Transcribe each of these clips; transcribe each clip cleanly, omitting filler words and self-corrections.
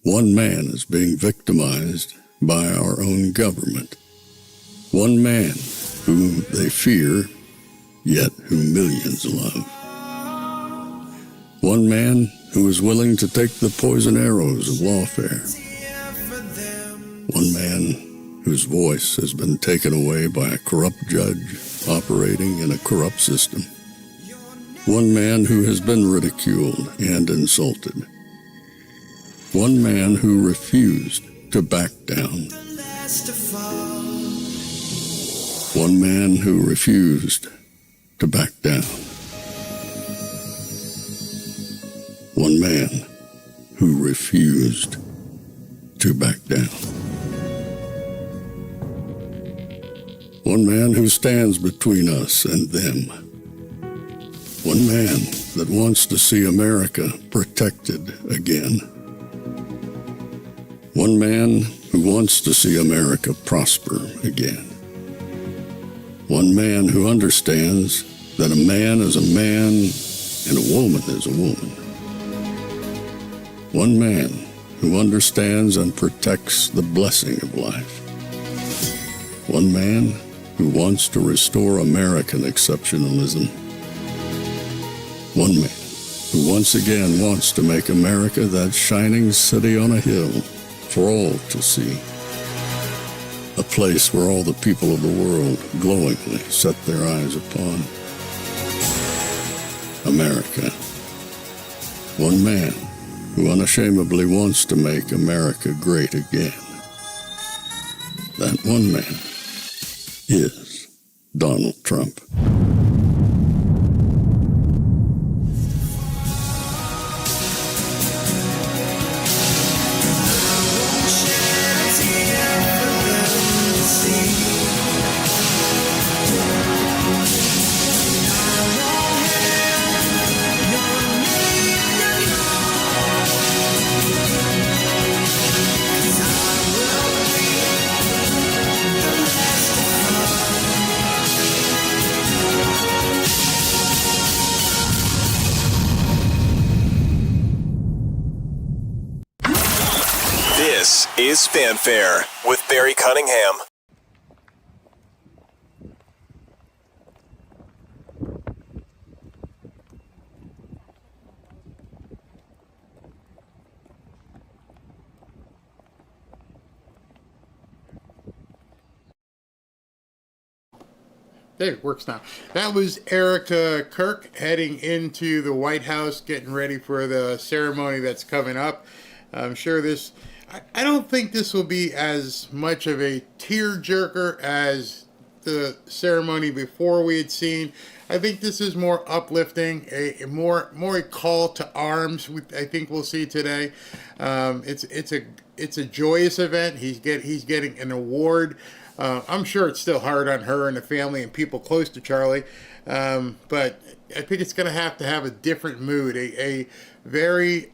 One man is being victimized by our own government. One man whom they fear, yet whom millions love. One man who is willing to take the poison arrows of lawfare. One man whose voice has been taken away by a corrupt judge operating in a corrupt system. One man who has been ridiculed and insulted. One man who refused to back down. One man who refused to back down. One man who refused to back down. One man who stands between us and them. One man that wants to see America protected again. One man who wants to see America prosper again. One man who understands that a man is a man and a woman is a woman. One man who understands and protects the blessing of life. One man who wants to restore American exceptionalism. One man who once again wants to make America that shining city on a hill for all to see. A place where all the people of the world glowingly set their eyes upon. America. One man who unashamedly wants to make America great again. That one man is Donald Trump. This is Fanfare with Barry Cunningham. There, it works now. That was Erica Kirk heading into the White House, getting ready for the ceremony that's coming up. I'm sure this... I don't think this will be as much of a tearjerker as the ceremony before we had seen. I think this is more uplifting, a more a call to arms. I think we'll see today. It's a joyous event. He's getting an award. I'm sure it's still hard on her and the family and people close to Charlie, but I think it's going to have a different mood, a very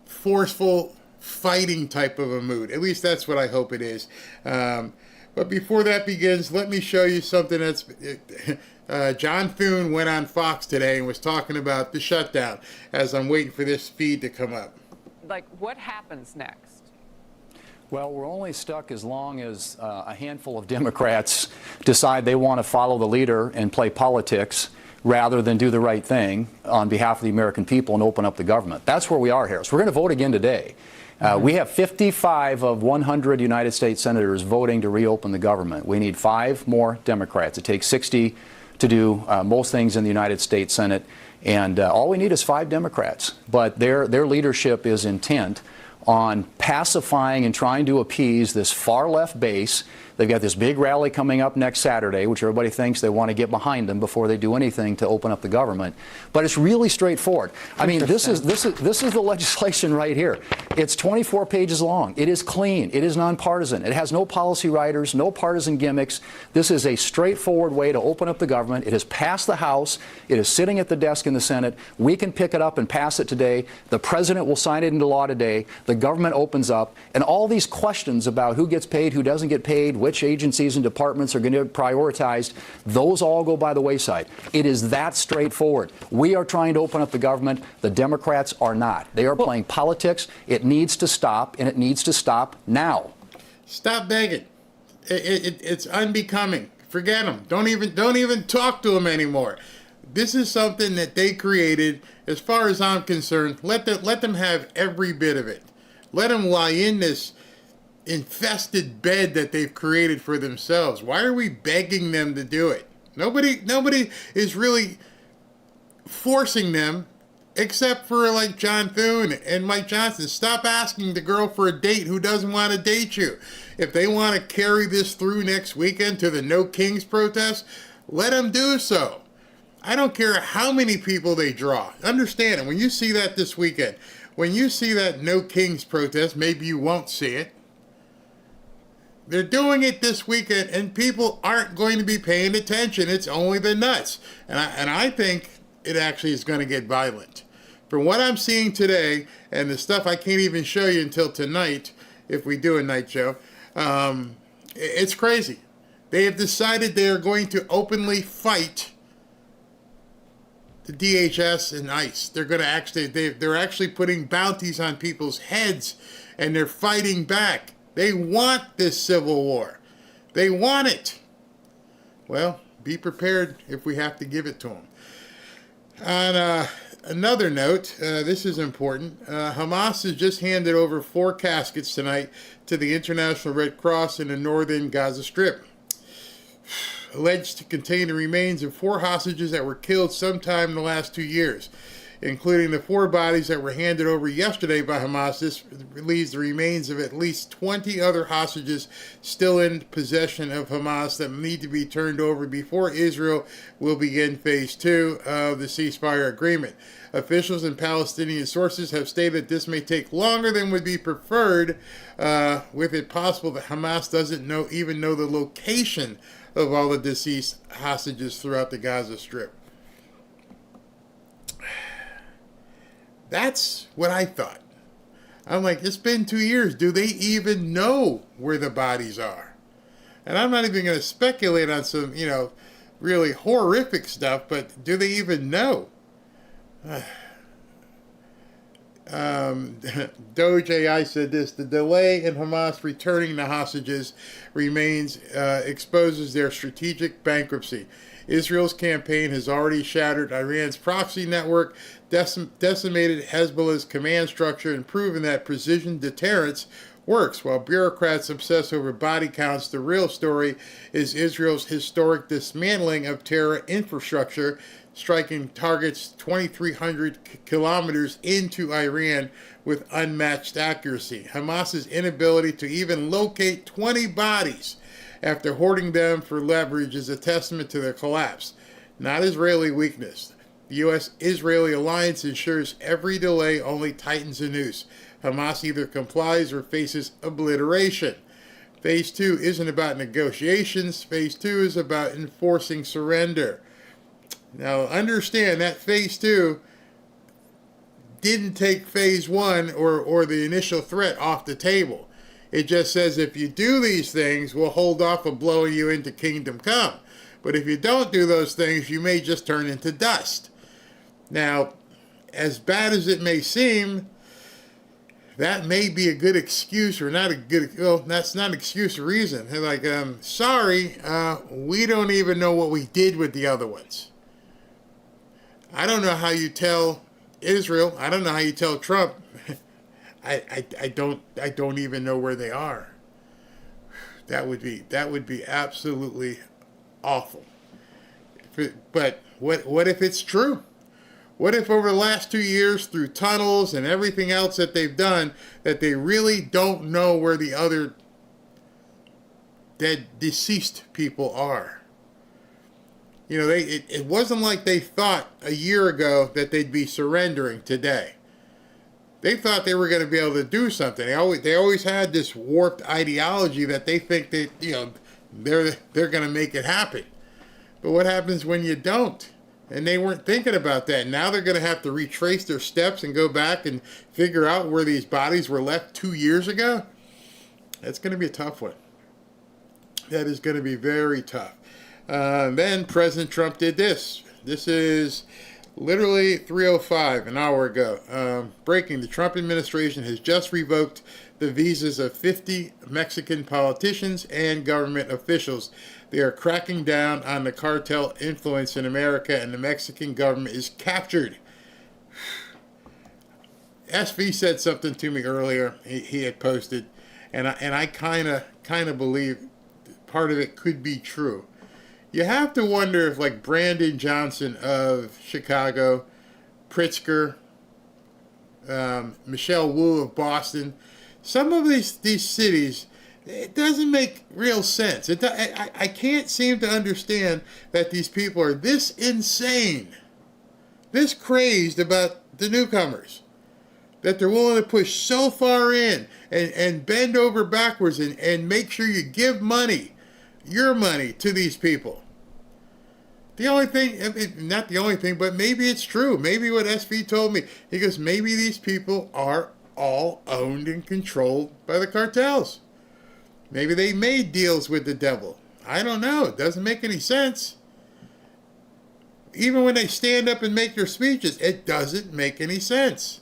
forceful, fighting type of a mood. At least that's what I hope it is. But before that begins, let me show you something that's... John Thune went on Fox today and was talking about the shutdown as I'm waiting for this feed to come up. Like, what happens next? Well, we're only stuck as long as a handful of Democrats decide they want to follow the leader and play politics rather than do the right thing on behalf of the American people and open up the government. That's where we are here. So we're going to vote again today. We have 55 of 100 United States senators voting to reopen the government. We need 5 more Democrats. It takes 60 to do most things in the United States Senate, and all we need is 5 Democrats. But their leadership is intent on pacifying and trying to appease this far-left base. They've got this big rally coming up next Saturday, which everybody thinks they want to get behind them before they do anything to open up the government. But it's really straightforward. I mean, this is the legislation right here. It's 24 pages long. It is clean. It is nonpartisan. It has no policy writers, no partisan gimmicks. This is a straightforward way to open up the government. It has passed the House. It is sitting at the desk in the Senate. We can pick it up and pass it today. The president will sign it into law today. The government opens up, and all these questions about who gets paid, who doesn't get paid, which agencies and departments are going to be prioritized. Those all go by the wayside. It is that straightforward. We are trying to open up the government. The Democrats are not. They are playing politics. It needs to stop, and it needs to stop now. Stop begging. It's unbecoming. Forget them. Don't even talk to them anymore. This is something that they created. As far as I'm concerned, let them have every bit of it. Let them lie in this infested bed that they've created for themselves. Why are we begging them to do it? Nobody is really forcing them, except for like John Thune and Mike Johnson. Stop asking the girl for a date who doesn't want to date you. If they want to carry this through next weekend to the No Kings protest, let them do so. I don't care how many people they draw. Understand it. When you see that this weekend, when you see that No Kings protest, maybe you won't see it. They're doing it this weekend, and people aren't going to be paying attention. It's only the nuts. And I think it actually is going to get violent. From what I'm seeing today, and the stuff I can't even show you until tonight, if we do a night show, it's crazy. They have decided they are going to openly fight the DHS and ICE. They're going to they're actually putting bounties on people's heads, and they're fighting back. They want this civil war. They want it. Well, be prepared if we have to give it to them. On another note, this is important. Hamas has just handed over 4 caskets tonight to the International Red Cross in the northern Gaza Strip, alleged to contain the remains of 4 hostages that were killed sometime in the last 2 years, including the 4 bodies that were handed over yesterday by Hamas. This leaves the remains of at least 20 other hostages still in possession of Hamas that need to be turned over before Israel will begin phase 2 of the ceasefire agreement. Officials and Palestinian sources have stated this may take longer than would be preferred, with it possible that Hamas doesn't even know the location of all the deceased hostages throughout the Gaza Strip. That's what I thought. I'm like, it's been 2 years. Do they even know where the bodies are? And I'm not even going to speculate on some, really horrific stuff, but do they even know? Doge AI said this: the delay in Hamas returning the hostages exposes their strategic bankruptcy. Israel's campaign has already shattered Iran's proxy network, decimated Hezbollah's command structure, and proven that precision deterrence works. While bureaucrats obsess over body counts, the real story is Israel's historic dismantling of terror infrastructure, striking targets 2,300 kilometers into Iran with unmatched accuracy. Hamas's inability to even locate 20 bodies after hoarding them for leverage is a testament to their collapse, not Israeli weakness. The U.S.-Israeli alliance ensures every delay only tightens the noose. Hamas either complies or faces obliteration. Phase 2 isn't about negotiations. Phase 2 is about enforcing surrender. Now, understand that Phase 2 didn't take Phase 1 or the initial threat off the table. It just says if you do these things, we'll hold off of blowing you into kingdom come. But if you don't do those things, you may just turn into dust. Now, as bad as it may seem, that may be a good excuse, or not a good, well, that's not an excuse or reason. They're like, sorry, we don't even know what we did with the other ones. I don't know how you tell Israel. I don't know how you tell Trump. I don't even know where they are. That would be absolutely awful. But what if it's true? What if over the last 2 years, through tunnels and everything else that they've done, that they really don't know where the other dead, deceased people are? It wasn't like they thought a year ago that they'd be surrendering today. They thought they were going to be able to do something. They always had this warped ideology that they think that they're going to make it happen. But what happens when you don't? And they weren't thinking about that. Now they're going to have to retrace their steps and go back and figure out where these bodies were left 2 years ago. That's going to be a tough one. That is going to be very tough. Then President Trump did this. This is literally 3:05, an hour ago. Breaking: the Trump administration has just revoked the visas of 50 Mexican politicians and government officials. They are cracking down on the cartel influence in America, and the Mexican government is captured. SV said something to me earlier. He had posted, and I kind of believe part of it could be true. You have to wonder if, like, Brandon Johnson of Chicago, Pritzker, Michelle Wu of Boston, some of these cities, it doesn't make real sense. I can't seem to understand that these people are this insane, this crazed about the newcomers, that they're willing to push so far in and bend over backwards and make sure you give money, your money, to these people. The only thing, not the only thing, but maybe it's true. Maybe what SV told me, he goes, maybe these people are all owned and controlled by the cartels. Maybe they made deals with the devil. I don't know. It doesn't make any sense. Even when they stand up and make their speeches, it doesn't make any sense.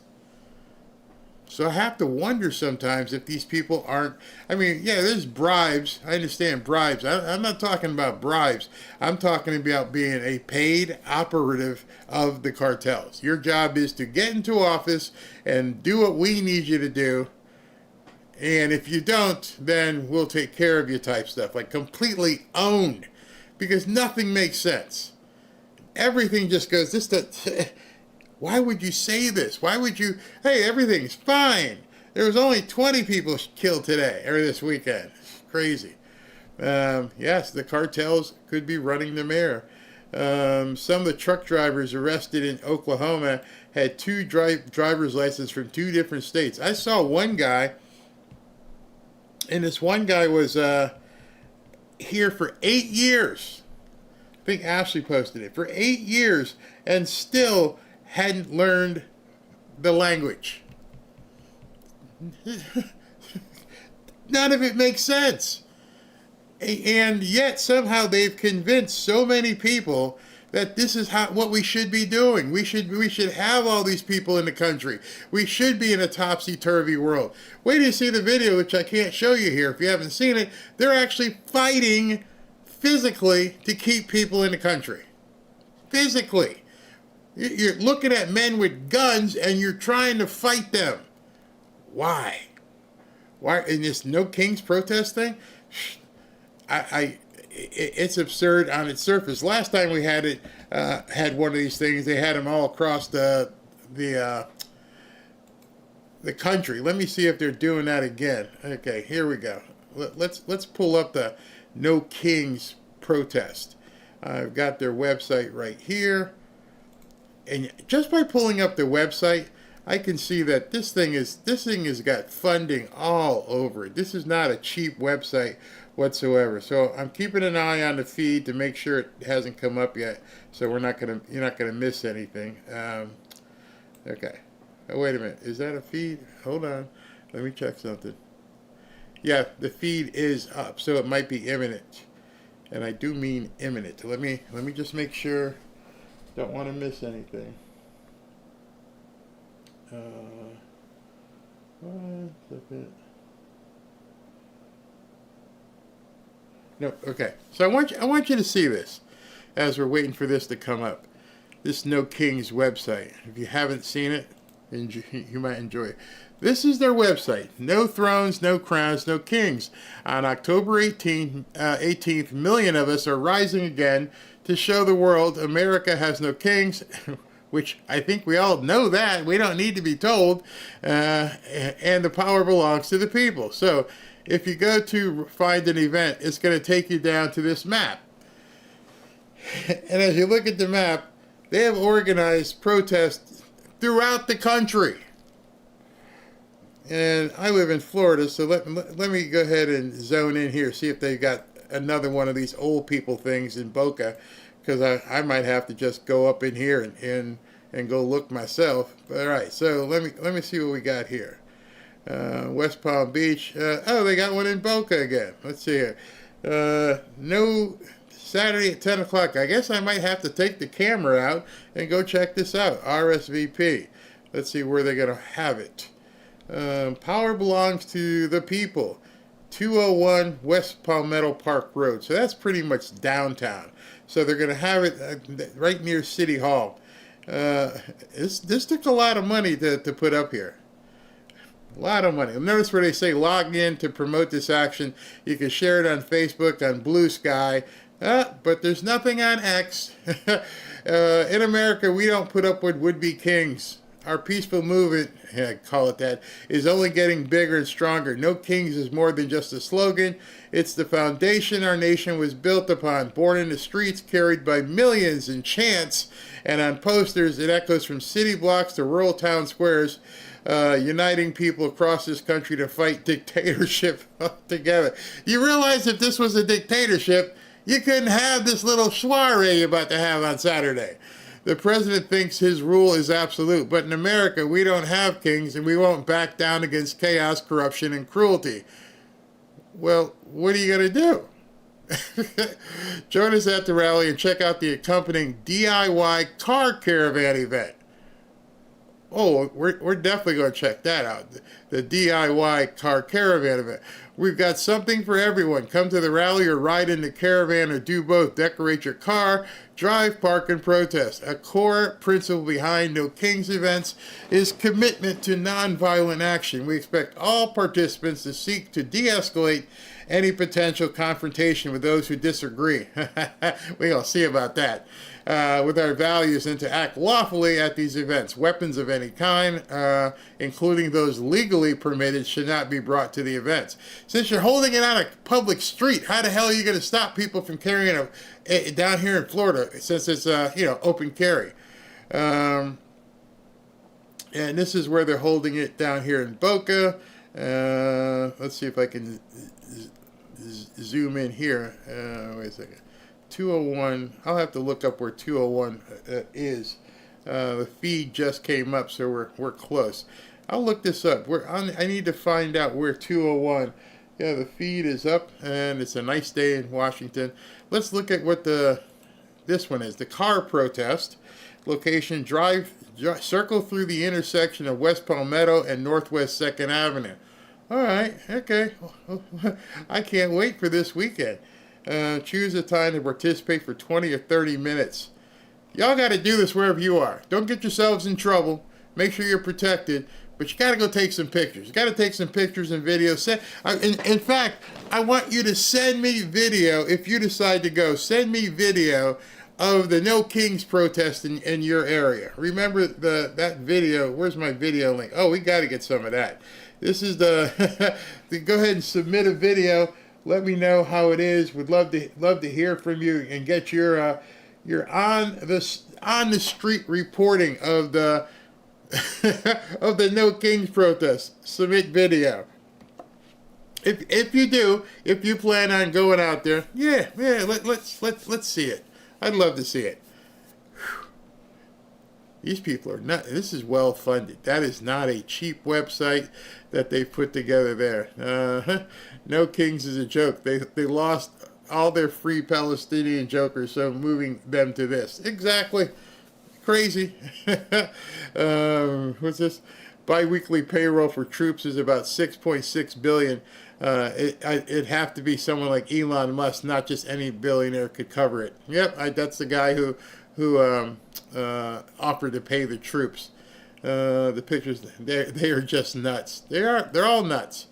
So I have to wonder sometimes if these people aren't, I mean, yeah, there's bribes. I understand bribes. I'm not talking about bribes. I'm talking about being a paid operative of the cartels. Your job is to get into office and do what we need you to do. And if you don't, then we'll take care of you type stuff. Like completely owned. Because nothing makes sense. Everything just goes, why would you say this? Why would you, hey, everything's fine. There was only 20 people killed today, or this weekend. It's crazy. Yes, the cartels could be running the mayor. Some of the truck drivers arrested in Oklahoma had two driver's licenses from 2 different states. I saw one guy, and this one guy was here for 8 years. I think Ashley posted it. For 8 years, and still hadn't learned the language. None of it makes sense. And yet somehow they've convinced so many people that this is what we should be doing. We should have all these people in the country. We should be in a topsy-turvy world. Wait till you see the video, which I can't show you here if you haven't seen it. They're actually fighting physically to keep people in the country. Physically. You're looking at men with guns and you're trying to fight them. Why? Why in this No Kings protest thing? It's absurd on its surface. Last time we had it, had one of these things, they had them all across the country. Let me see if they're doing that again. Okay, here we go. Let's pull up the No Kings protest. I've got their website right here. And just by pulling up the website, I can see that this thing has got funding all over it. This is not a cheap website whatsoever. So I'm keeping an eye on the feed to make sure it hasn't come up yet. So you're not gonna miss anything. Okay. Oh, wait a minute. Is that a feed? Hold on. Let me check something. Yeah, the feed is up, so it might be imminent, and I do mean imminent. Let me just make sure. Don't want to miss anything. One second. No, okay. So I want you to see this as we're waiting for this to come up. This No Kings website. If you haven't seen it, you might enjoy it. This is their website. No thrones, no crowns, no kings. On October 18th, million of us are rising again to show the world America has no kings, which I think we all know that. We don't need to be told. And the power belongs to the people. So if you go to find an event, it's going to take you down to this map. And as you look at the map, they have organized protests throughout the country. And I live in Florida, so let me go ahead and zone in here, see if they got another one of these old people things in Boca, because I might have to just go up in here and go look myself. All right, so let me see what we got here. West Palm Beach. Oh, they got one in Boca again. Let's see here. No Saturday at 10 o'clock. I guess I might have to take the camera out and go check this out. RSVP. Let's see where they're going to have it. Power belongs to the people. 201 West Palmetto Park Road. So that's pretty much downtown. So they're going to have it right near City Hall. This took a lot of money to put up here. A lot of money. Notice where they say log in to promote this action. You can share it on Facebook, on Blue Sky, but there's nothing on X. In America, we don't put up with would-be kings. Our peaceful movement, call it that, is only getting bigger and stronger. No kings is more than just a slogan. It's the foundation our nation was built upon. Born in the streets, carried by millions in chants, and on posters, it echoes from city blocks to rural town squares, uniting people across this country to fight dictatorship together. You realize if this was a dictatorship, you couldn't have this little soiree you're about to have on Saturday. The president thinks his rule is absolute, but in America, we don't have kings, and we won't back down against chaos, corruption, and cruelty. Well, what are you going to do? Join us at the rally and check out the accompanying DIY car caravan event. Oh, we're definitely going to check that out. The DIY car caravan event. We've got something for everyone. Come to the rally or ride in the caravan or do both. Decorate your car, drive, park, and protest. A core principle behind No Kings events is commitment to nonviolent action. We expect all participants to seek to de-escalate any potential confrontation with those who disagree. We're going to see about that. With our values and to act lawfully at these events. Weapons of any kind, including those legally permitted, should not be brought to the events. Since you're holding it on a public street, how the hell are you going to stop people from carrying it down here in Florida, since it's open carry? And this is where they're holding it down here in Boca. Let's see if I can zoom in here. Wait a second. 201, I'll have to look up where 201 is. The feed just came up, so we're close. I'll look this up. I need to find out where 201. Yeah, the feed is up, and it's a nice day in Washington. Let's look at what this one is. The car protest location: circle through the intersection of West Palmetto and Northwest 2nd Avenue. All right, okay. I can't wait for this weekend. Choose a time to participate for 20 or 30 minutes. Y'all got to do this wherever you are. Don't get yourselves in trouble. Make sure you're protected. But you got to go take some pictures. You got to take some pictures and videos. In fact, I want you to send me video if you decide to go. Send me video of the No Kings protest in your area. Remember that video. Where's my video link? Oh, we got to get some of that. This is go ahead and submit a video. Let me know how it is. Would love to hear from you and get your on the street reporting of the of the No Kings protest. Submit video. If you plan on going out there, let's see it. I'd love to see it. These people are not. This is well funded. That is not a cheap website that they put together there. No Kings is a joke. They lost all their free Palestinian jokers, so moving them to this. Exactly. Crazy. What's this? Biweekly payroll for troops is about $6.6 billion. It'd have to be someone like Elon Musk, not just any billionaire could cover it. Yep, that's the guy who offered to pay the troops. The pictures, they are just nuts. They're all nuts.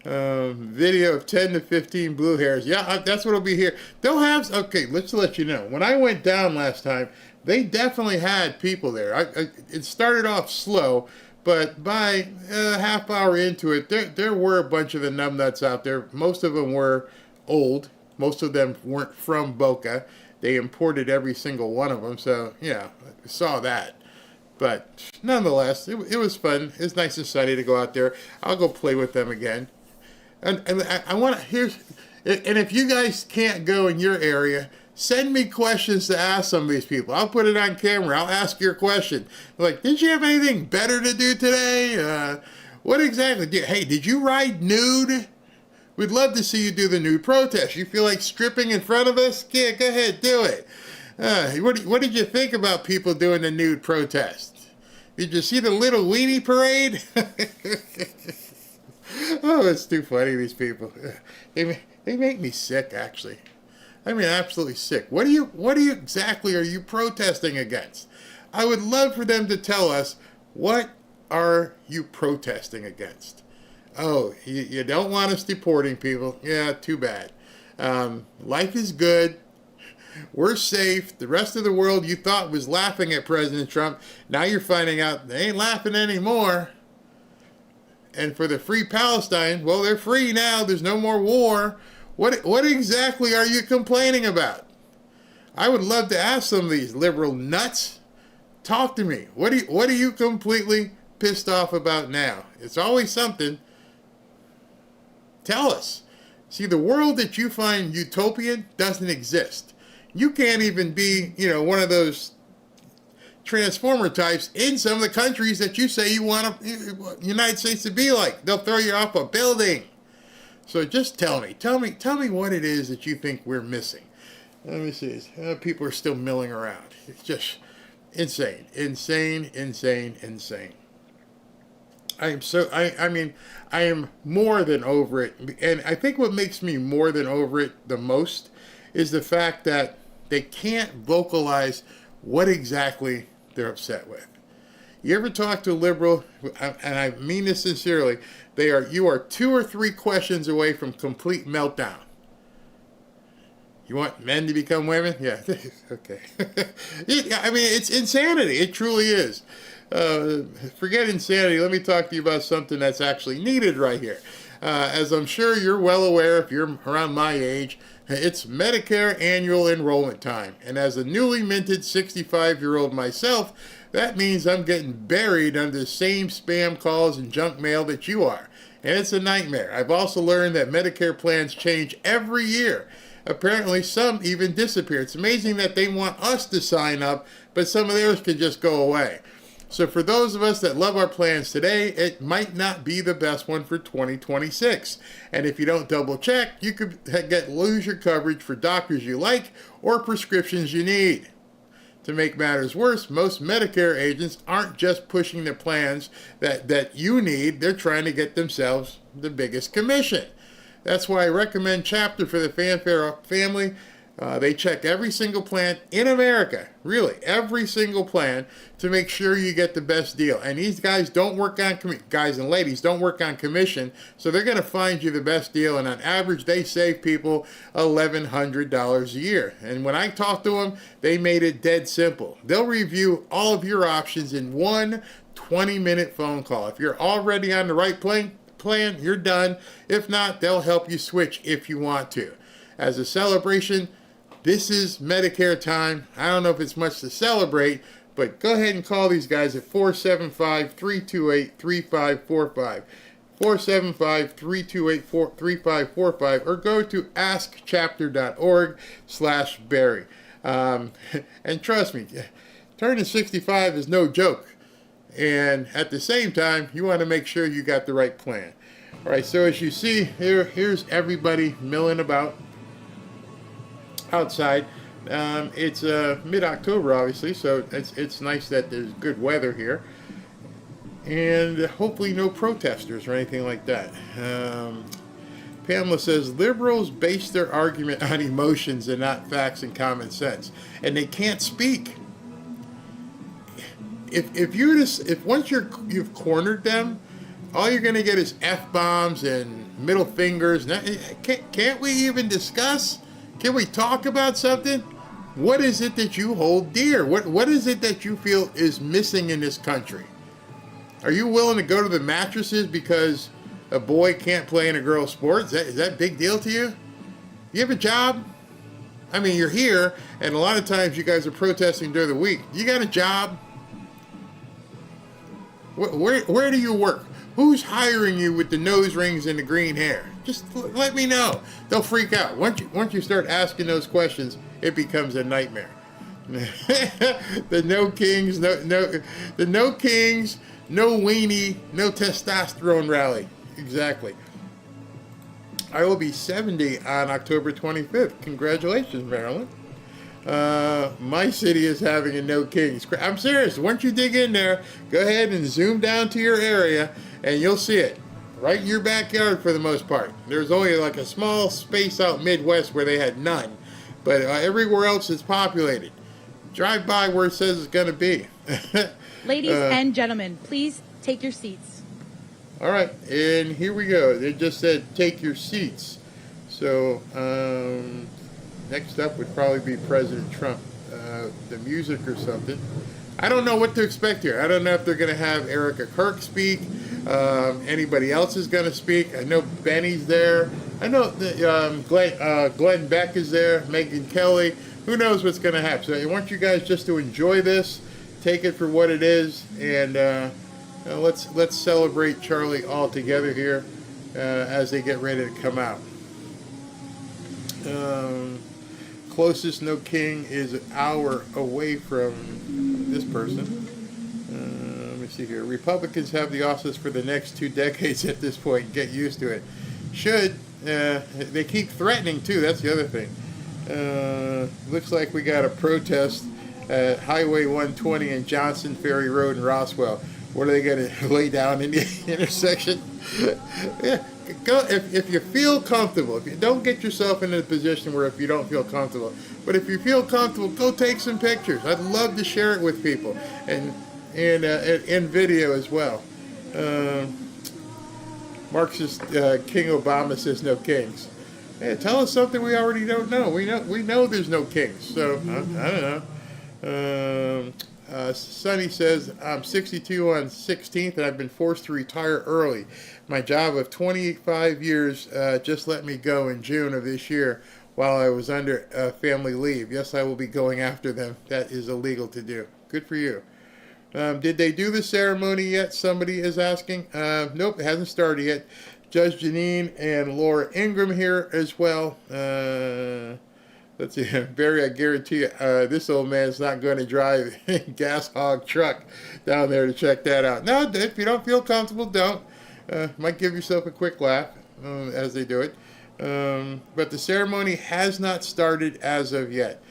Video of 10 to 15 blue hairs. Yeah, that's what'll be here. They'll have. Okay, let's let you know. When I went down last time, they definitely had people there. It started off slow, but by a half hour into it, there were a bunch of the numbnuts out there. Most of them were old. Most of them weren't from Boca. They imported every single one of them. So yeah, I saw that. But nonetheless, it was fun. It was nice and sunny to go out there. I'll go play with them again. And I want to and if you guys can't go in your area, send me questions to ask some of these people. I'll put it on camera. I'll ask your question. Like, did you have anything better to do today? What exactly? Hey, did you ride nude? We'd love to see you do the nude protest. You feel like stripping in front of us? Yeah, go ahead, do it. What did you think about people doing the nude protest? Did you see the little weenie parade? Oh, it's too funny, these people. They make me sick, actually. I mean, absolutely sick. What exactly are you protesting against? I would love for them to tell us, what are you protesting against? Oh, you don't want us deporting people? Yeah, too bad. Life is good. We're safe. The rest of the world you thought was laughing at President Trump, now you're finding out they ain't laughing anymore. And for the free Palestine, well, they're free now. There's no more war. What exactly are you complaining about? I would love to ask some of these liberal nuts. Talk to me. What are you completely pissed off about now? It's always something. Tell us. See, the world that you find utopian doesn't exist. You can't even be, one of those transformer types in some of the countries that you say you want the United States to be like. They'll throw you off a building. So just tell me what it is that you think we're missing. Let me see. People are still milling around. It's just insane. I am more than over it. And I think what makes me more than over it the most is the fact that they can't vocalize what exactly they're upset with. You ever talk to a liberal, and I mean this sincerely, you are 2 or 3 questions away from complete meltdown. You want men to become women? Yeah, okay. I mean, it's insanity. It truly is. Forget insanity. Let me talk to you about something that's actually needed right here. As I'm sure you're well aware, if you're around my age, it's Medicare annual enrollment time. And as a newly minted 65-year-old myself, that means I'm getting buried under the same spam calls and junk mail that you are. And it's a nightmare. I've also learned that Medicare plans change every year. Apparently, some even disappear. It's amazing that they want us to sign up, but some of theirs can just go away. So for those of us that love our plans today, it might not be the best one for 2026. And if you don't double check, you could lose your coverage for doctors you like or prescriptions you need. To make matters worse, most Medicare agents aren't just pushing the plans that you need, they're trying to get themselves the biggest commission. That's why I recommend Chapter for the Fanfare family. They check every single plan in America, really, every single plan, to make sure you get the best deal. And these guys don't work on, guys and ladies don't work on commission, so they're going to find you the best deal. And on average, they save people $1,100 a year. And when I talk to them, they made it dead simple. They'll review all of your options in one 20-minute phone call. If you're already on the right plan, you're done. If not, they'll help you switch if you want to. As a celebration, this is Medicare time. I don't know if it's much to celebrate, but go ahead and call these guys at 475-328-3545. 475-328-3545, or go to askchapter.org/Barry. And trust me, turning 65 is no joke. And at the same time, you want to make sure you got the right plan. All right, so as you see, here's everybody milling about outside. It's mid-October, obviously, so it's nice that there's good weather here. And hopefully no protesters or anything like that. Pamela says, liberals base their argument on emotions and not facts and common sense. And they can't speak. If once you've cornered them, all you're going to get is F-bombs and middle fingers. Can't we even discuss? Can we talk about something? What is it that you hold dear? What is it that you feel is missing in this country? Are you willing to go to the mattresses because a boy can't play in a girl's sport? Is that a big deal to you? You have a job? I mean, you're here, and a lot of times you guys are protesting during the week. You got a job? Where do you work? Who's hiring you with the nose rings and the green hair? Just let me know. They'll freak out. Once you start asking those questions, it becomes a nightmare. The no kings, no kings, no weenie, no testosterone rally. Exactly. I will be 70 on October 25th. Congratulations, Maryland. My city is having a no kings. I'm serious. Once you dig in there, go ahead and zoom down to your area and you'll see it. Right in your backyard for the most part. There's only like a small space out Midwest where they had none. But everywhere else is populated. Drive by where it says it's going to be. Ladies and gentlemen, please take your seats. All right, and here we go. It just said take your seats. So next up would probably be President Trump. The music or something. I don't know what to expect here. I don't know if they're going to have Erica Kirk speak. Anybody else is going to speak. I know Benny's there. I know that, Glenn Beck is there. Megyn Kelly. Who knows what's going to happen? So I want you guys just to enjoy this. Take it for what it is. And let's celebrate Charlie all together here as they get ready to come out. Closest no king is an hour away from this person. Let me see here. Republicans have the office for the next 2 decades at this point. Get used to it. Should. They keep threatening, too. That's the other thing. Looks like we got a protest at Highway 120 and Johnson Ferry Road in Roswell. What are they going to lay down in the intersection? Yeah. Go if you feel comfortable. If you don't get yourself in a position where if you don't feel comfortable, but if you feel comfortable, go take some pictures. I'd love to share it with people and in video as well. Marxist King Obama says no kings. Hey, tell us something we already don't know. We know there's no kings. So I don't know. Sonny says, I'm 62 on 16th and I've been forced to retire early. My job of 25 years just let me go in June of this year while I was under family leave. Yes, I will be going after them. That is illegal to do. Good for you. Did they do the ceremony yet? Somebody is asking. Nope, it hasn't started yet. Judge Janine and Laura Ingram here as well. Let's see, Barry, I guarantee you, this old man's not going to drive a gas hog truck down there to check that out. No, if you don't feel comfortable, don't. Might give yourself a quick laugh as they do it. But the ceremony has not started as of yet.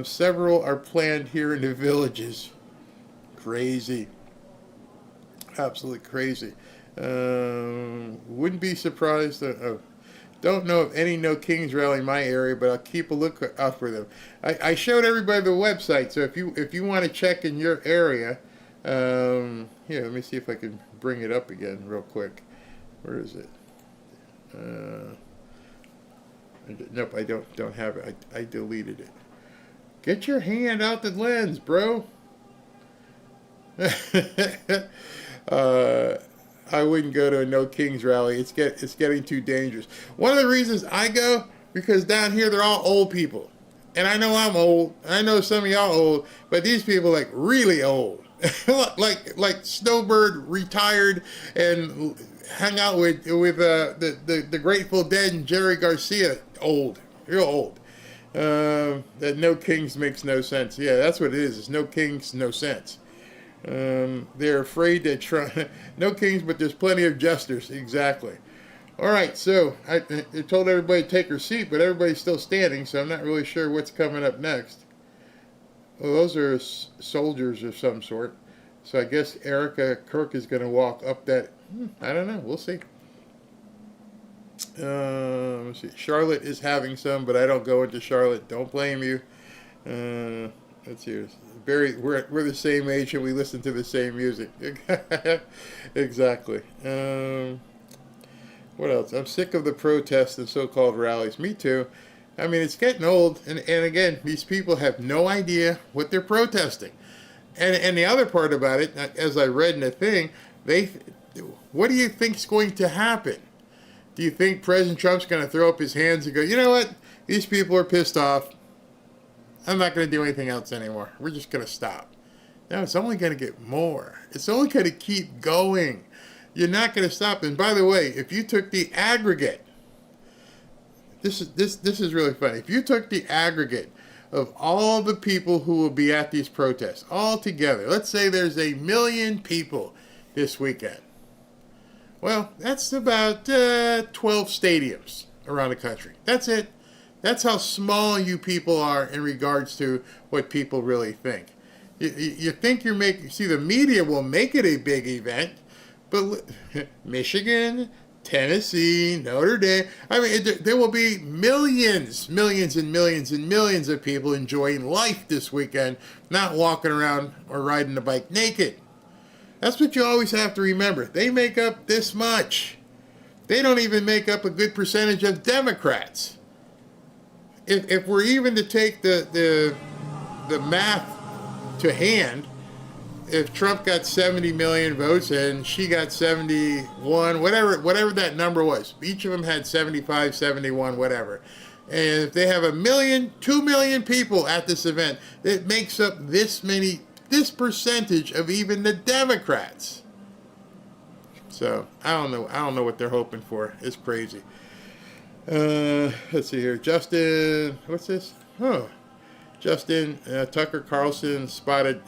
Several are planned here in the villages. Crazy. Absolutely crazy. Wouldn't be surprised. Don't know of any No Kings rally in my area, but I'll keep a look out for them. I showed everybody the website, so if you want to check in your area, here, let me see if I can bring it up again real quick. Where is it? Nope, I don't have it. I deleted it. Get your hand out the lens, bro. I wouldn't go to a No Kings rally. It's getting too dangerous. One of the reasons I go, because down here they're all old people. And I know I'm old. I know some of y'all old, but these people like really old. like Snowbird retired and hung out with the Grateful Dead and Jerry Garcia. Old. Real old. That No Kings makes no sense. Yeah, that's what it is. It's No Kings, no sense. They're afraid to try. No kings, but there's plenty of jesters. Exactly. All right, so I told everybody to take their seat, but everybody's still standing, so I'm not really sure what's coming up next. Well, those are soldiers of some sort. So I guess Erica Kirk is going to walk up that. I don't know. We'll see. Let's see. Charlotte is having some, but I don't go into Charlotte. Don't blame you. Let's see. Barry, we're the same age and we listen to the same music. Exactly. What else? I'm sick of the protests and so-called rallies. Me too. I mean, it's getting old. And again, these people have no idea what they're protesting. And the other part about it, as I read in the thing, what do you think's going to happen? Do you think President Trump's going to throw up his hands and go, you know what? These people are pissed off. I'm not going to do anything else anymore. We're just going to stop. No, it's only going to get more. It's only going to keep going. You're not going to stop. And by the way, if you took the aggregate, this is really funny. If you took the aggregate of all the people who will be at these protests all together, let's say there's 1 million people this weekend. Well, that's about 12 stadiums around the country. That's it. That's how small you people are in regards to what people really think. You think you're making... See, the media will make it a big event, but Michigan, Tennessee, Notre Dame... I mean, there will be millions and millions and millions of people enjoying life this weekend, not walking around or riding the bike naked. That's what you always have to remember. They make up this much. They don't even make up a good percentage of Democrats. If we're even to take the math to hand, if Trump got 70 million votes and she got 71, whatever that number was, each of them had 75, 71, whatever. And if they have 1 million, 2 million people at this event, it makes up this percentage of even the Democrats. So I don't know what they're hoping for. It's crazy. Let's see here. Justin, what's this? Justin Tucker Carlson spotted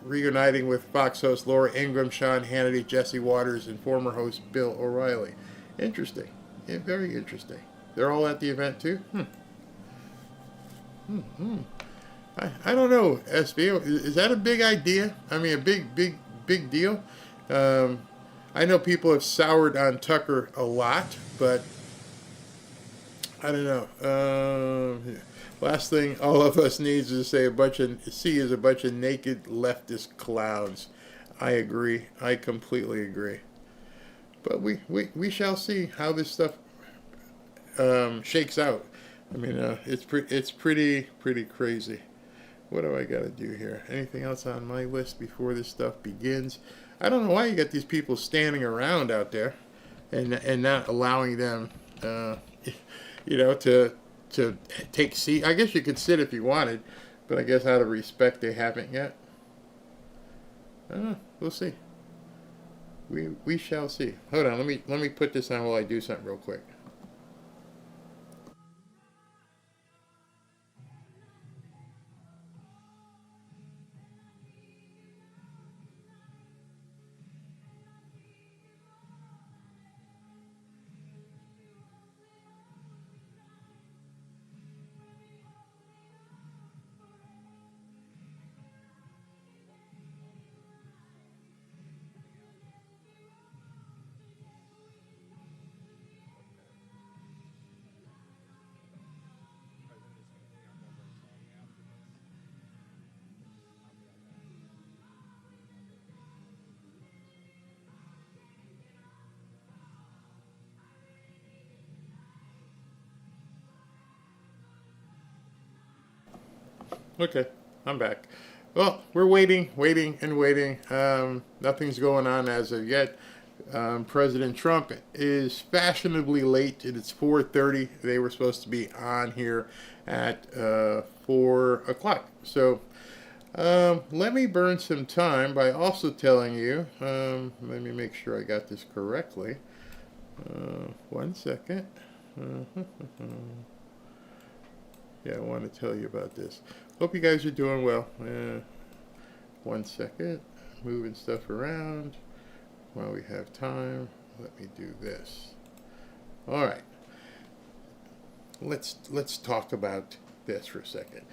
reuniting with Fox host Laura Ingraham, Sean Hannity, Jesse Waters, and former host Bill O'Reilly. Interesting. Yeah, very interesting. They're all at the event too? I don't know, SB. Is that a big idea? I mean, a big deal? I know people have soured on Tucker a lot, but I don't know. Last thing all of us needs is to see a bunch of naked leftist clowns. I agree. I completely agree. But we shall see how this stuff shakes out. I mean, it's pretty crazy. What do I got to do here? Anything else on my list before this stuff begins? I don't know why you got these people standing around out there and not allowing them, to take seat. I guess you could sit if you wanted, but I guess out of respect they haven't yet. We'll see. We shall see. Hold on, let me put this on while I do something real quick. Okay, I'm back. Well, we're waiting. Nothing's going on as of yet. President Trump is fashionably late. It's 4:30. They were supposed to be on here at 4 o'clock. So let me burn some time by also telling you, let me make sure I got this correctly. 1 second. Yeah, I want to tell you about this. Hope you guys are doing well. 1 second. Moving stuff around while we have time. Let me do this. All right. Let's talk about this for a second.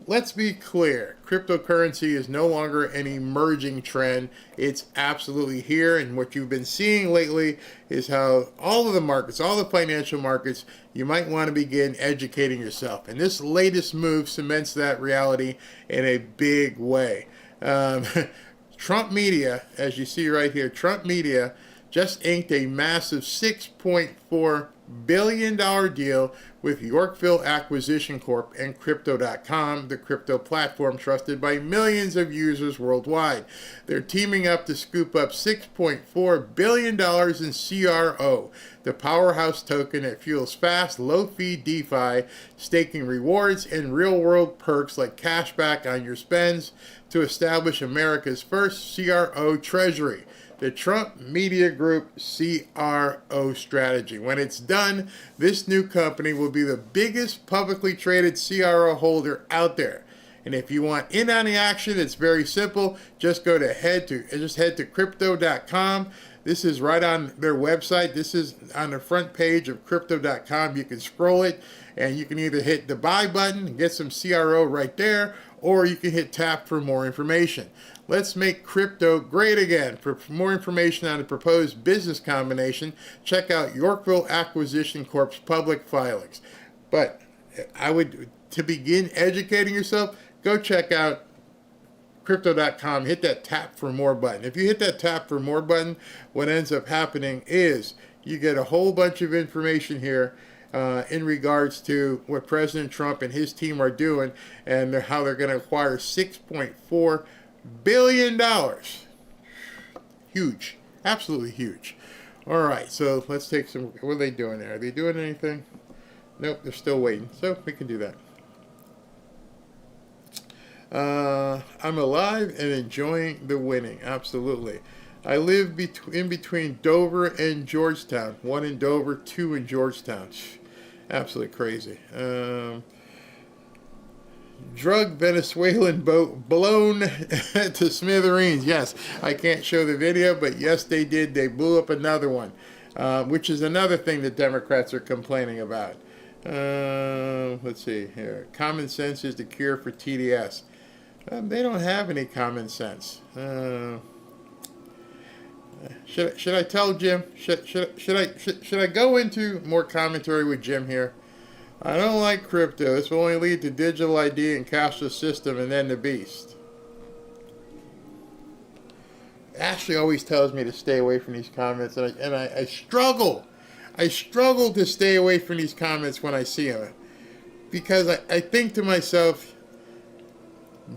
Let's be clear. Cryptocurrency is no longer an emerging trend. It's absolutely here. And what you've been seeing lately is how all of the markets, all the financial markets, you might want to begin educating yourself. And this latest move cements that reality in a big way. Trump Media, as you see right here, Trump Media just inked a massive $6.4 billion deal with Yorkville Acquisition Corp and Crypto.com, the crypto platform trusted by millions of users worldwide. They're teaming up to scoop up $6.4 billion in CRO, the powerhouse token that fuels fast, low-fee DeFi, staking rewards and real-world perks like cashback on your spends to establish America's first CRO treasury, the Trump Media Group CRO strategy. When it's done, this new company will be the biggest publicly traded CRO holder out there. And if you want in on the action, it's very simple. Just head to crypto.com. This is right on their website. This is on the front page of crypto.com. You can scroll it and you can either hit the buy button and get some CRO right there, or you can hit tap for more information. Let's make crypto great again. For more information on the proposed business combination, check out Yorkville Acquisition Corp's public filings. But to begin educating yourself, go check out crypto.com, hit that tap for more button. If you hit that tap for more button, what ends up happening is you get a whole bunch of information here in regards to what President Trump and his team are doing and how they're going to acquire $6.4 billion. Huge. Absolutely huge. All right, so let's take some. What are they doing there? Are they doing anything? Nope, they're still waiting. So we can do that. I'm alive and enjoying the winning. Absolutely. I live in between Dover and Georgetown. 1 in Dover, 2 in Georgetown. Absolutely crazy. Drug Venezuelan boat blown to smithereens. Yes, I can't show the video, but yes, they did. They blew up another one, which is another thing the Democrats are complaining about. Let's see here. Common sense is the cure for TDS. They don't have any common sense. Should I tell Jim? Should I go into more commentary with Jim here? I don't like crypto. This will only lead to digital ID and cashless system, and then the beast. Ashley always tells me to stay away from these comments, and I struggle. I struggle to stay away from these comments when I see them, because I think to myself,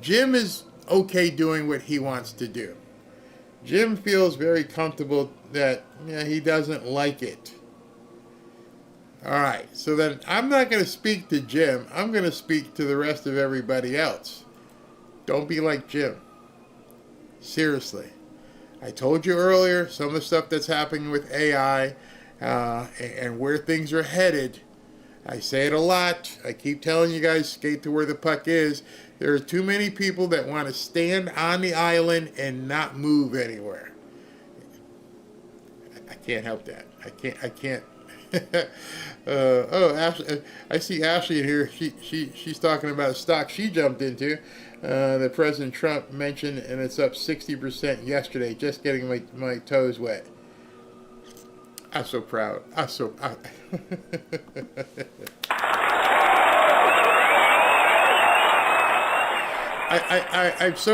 Jim is okay doing what he wants to do. Jim feels very comfortable that he doesn't like it. All right, so then I'm not going to speak to Jim. I'm going to speak to the rest of everybody else. Don't be like Jim. Seriously. I told you earlier some of the stuff that's happening with AI and where things are headed. I say it a lot. I keep telling you guys, skate to where the puck is. There are too many people that want to stand on the island and not move anywhere. I can't help that. I can't. Ashley, I see Ashley in here. She's talking about a stock she jumped into that President Trump mentioned, and it's up 60% yesterday. Just getting my toes wet. I'm so proud. I'm so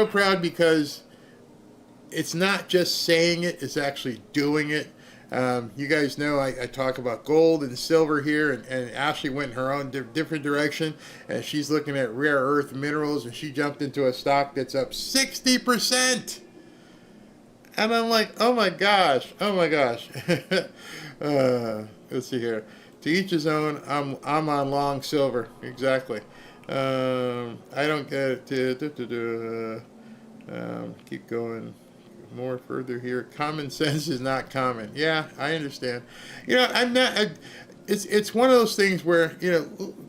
proud because it's not just saying it; it's actually doing it. You guys know I talk about gold and silver here, and Ashley went in her own different direction, and she's looking at rare earth minerals, and she jumped into a stock that's up 60%. And I'm like, oh my gosh. Let's see here. To each his own. I'm on long silver. Exactly. I don't get it. Keep going. More further here. Common sense is not common. Yeah, I understand. I'm not. It's one of those things where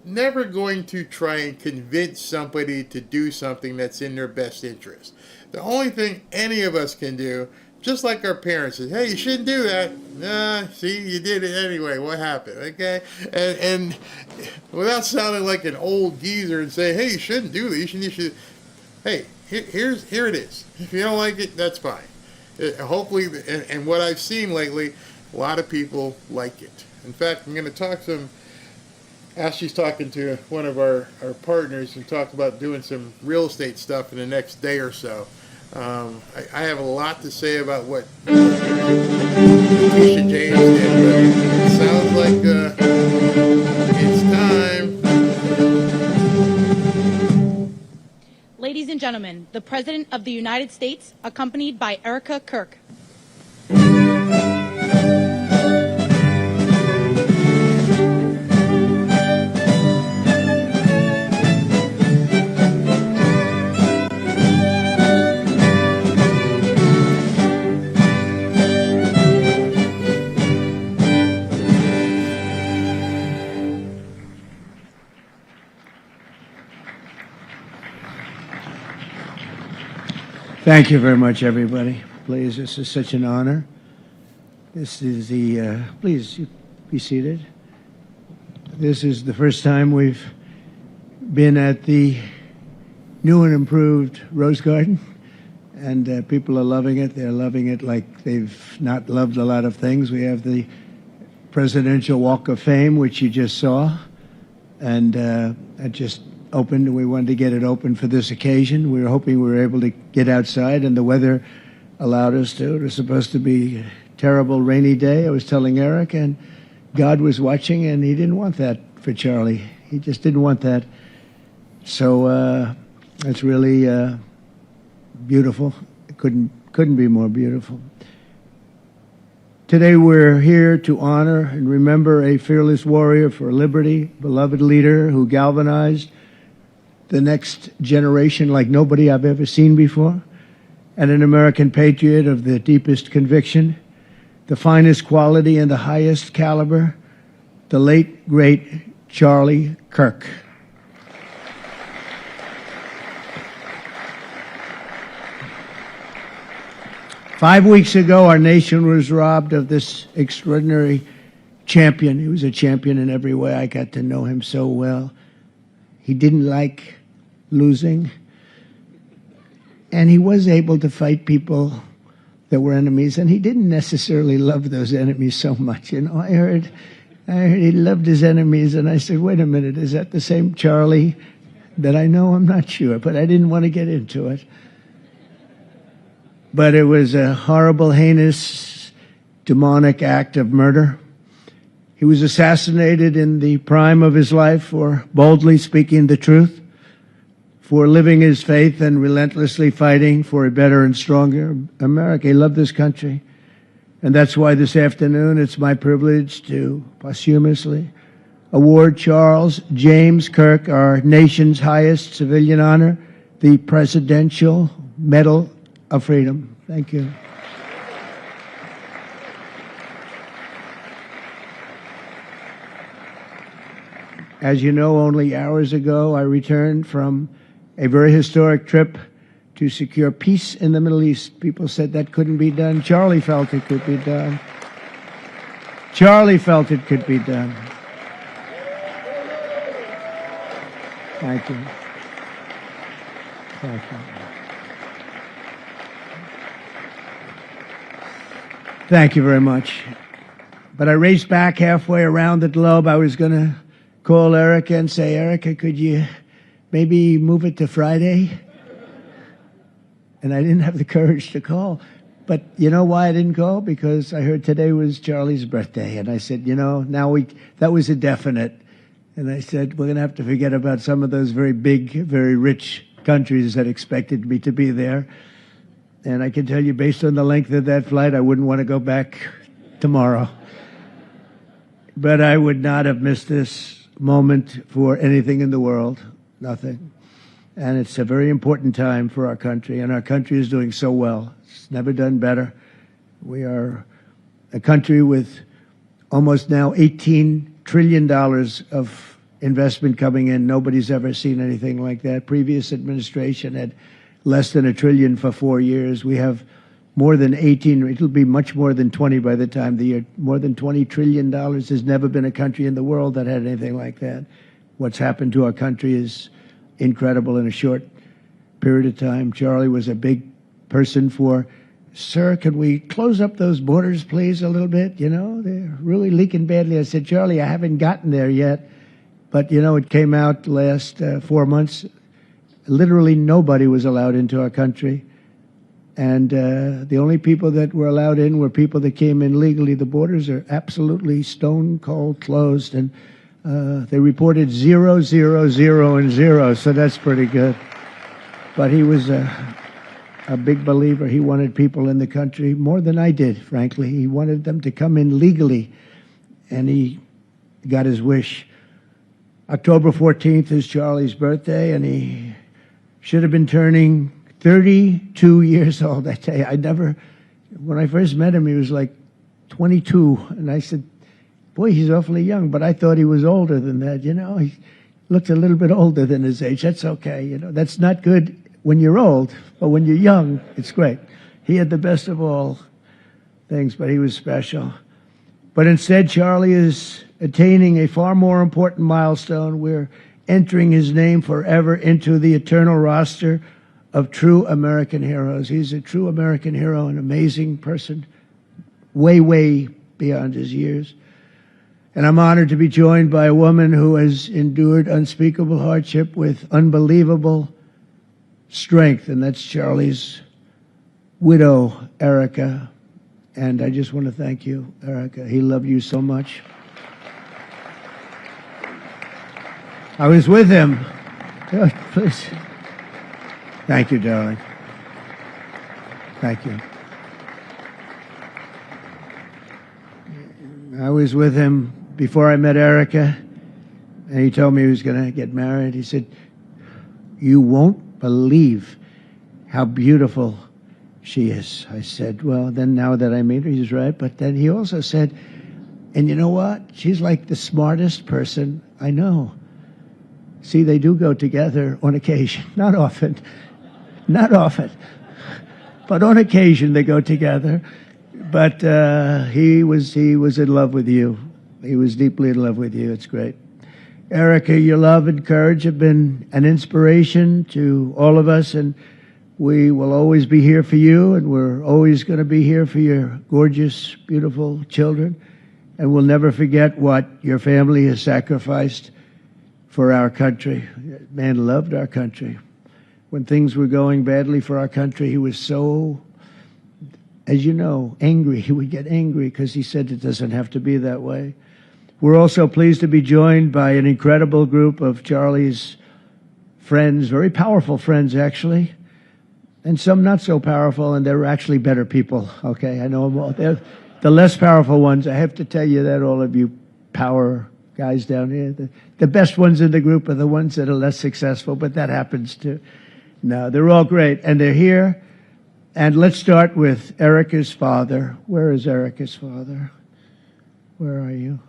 never going to try and convince somebody to do something that's in their best interest. The only thing any of us can do, just like our parents, is, hey, you shouldn't do that. See, you did it anyway. What happened? Okay, and without sounding like an old geezer and saying, hey, you shouldn't do this. You should. Hey, here it is. If you don't like it, that's fine. Hopefully, and what I've seen lately, a lot of people like it. In fact, I'm going to talk some. Ashley's talking to one of our partners and talk about doing some real estate stuff in the next day or so. I have a lot to say about what Letitia James did, but it sounds like it's time. Ladies and gentlemen, the President of the United States, accompanied by Erica Kirk. Thank you very much, everybody. Please, this is such an honor. This is the, please be seated. This is the first time we've been at the new and improved Rose Garden, and people are loving it. They're loving it like they've not loved a lot of things. We have the Presidential Walk of Fame, which you just saw, and that just opened. We wanted to get it open for this occasion. We were hoping we were able to get outside, and the weather allowed us to. It was supposed to be a terrible rainy day. I was telling Eric, and God was watching, and he didn't want that for Charlie. He just didn't want that. So it's really beautiful. It couldn't be more beautiful. Today we're here to honor and remember a fearless warrior for liberty, beloved leader who galvanized the next generation like nobody I've ever seen before, and an American patriot of the deepest conviction, the finest quality and the highest caliber, the late, great Charlie Kirk. Five weeks ago, our nation was robbed of this extraordinary champion. He was a champion in every way. I got to know him so well. He didn't like losing, and he was able to fight people that were enemies, and he didn't necessarily love those enemies so much. You know, I heard he loved his enemies, and I said, wait a minute, is that the same Charlie that I know? I'm not sure, but I didn't want to get into it. But it was a horrible, heinous, demonic act of murder. He was assassinated in the prime of his life for boldly speaking the truth, for living his faith and relentlessly fighting for a better and stronger America. He loved this country. And that's why this afternoon it's my privilege to posthumously award Charles James Kirk our nation's highest civilian honor, the Presidential Medal of Freedom. Thank you. As you know, only hours ago I returned from a very historic trip to secure peace in the Middle East. People said that couldn't be done. Charlie felt it could be done. Charlie felt it could be done. Thank you. Thank you. Thank you very much. But I raced back halfway around the globe. I was going to call Erica and say, Erica, could you maybe move it to Friday? And I didn't have the courage to call. But you know why I didn't call? Because I heard today was Charlie's birthday. And I said, you know, that was a definite. And I said, we're going to have to forget about some of those very big, very rich countries that expected me to be there. And I can tell you, based on the length of that flight, I wouldn't want to go back tomorrow. But I would not have missed this moment for anything in the world. Nothing. And it's a very important time for our country, and our country is doing so well. It's never done better. We are a country with almost now $18 trillion of investment coming in. Nobody's ever seen anything like that. Previous administration had less than $1 trillion for 4 years. We have more than 18, it'll be much more than 20 by the time the year, more than $20 trillion. There's never been a country in the world that had anything like that. What's happened to our country is incredible in a short period of time. Charlie was a big person for, sir, can we close up those borders, please, a little bit? You know, they're really leaking badly. I said, Charlie, I haven't gotten there yet. But, you know, it came out last 4 months. Literally nobody was allowed into our country. And the only people that were allowed in were people that came in legally. The borders are absolutely stone cold closed. And they reported 0, 0, 0, and 0. So that's pretty good. But he was a big believer. He wanted people in the country more than I did, frankly. He wanted them to come in legally. And he got his wish. October 14th is Charlie's birthday, and he should have been turning 32 years old that day. When I first met him, he was like 22. And I said, boy, he's awfully young. But I thought he was older than that, you know. He looked a little bit older than his age. That's okay, you know. That's not good when you're old, but when you're young, it's great. He had the best of all things, but he was special. But instead, Charlie is attaining a far more important milestone. We're entering his name forever into the eternal roster of true American heroes. He's a true American hero, an amazing person, way, way beyond his years. And I'm honored to be joined by a woman who has endured unspeakable hardship with unbelievable strength, and that's Charlie's widow, Erica. And I just want to thank you, Erica. He loved you so much. I was with him. Oh, please. Thank you, darling. Thank you. I was with him before I met Erica, and he told me he was going to get married. He said, "You won't believe how beautiful she is." I said, "Well, then now that I meet her, he's right." But then he also said, "And you know what? She's like the smartest person I know." See, they do go together on occasion. Not often. Not often. But on occasion they go together. But he was in love with you. He was deeply in love with you. It's great. Erica, your love and courage have been an inspiration to all of us, and we will always be here for you, and we're always going to be here for your gorgeous, beautiful children. And we'll never forget what your family has sacrificed for our country. Man loved our country. When things were going badly for our country, he was so, as you know, angry. He would get angry because he said it doesn't have to be that way. We're also pleased to be joined by an incredible group of Charlie's friends, very powerful friends, actually, and some not so powerful, and they're actually better people, okay? I know them all. They're the less powerful ones. I have to tell you that, all of you power guys down here. The best ones in the group are the ones that are less successful, but that happens too. No, they're all great, and they're here. And let's start with Erica's father. Where is Erica's father? Where are you?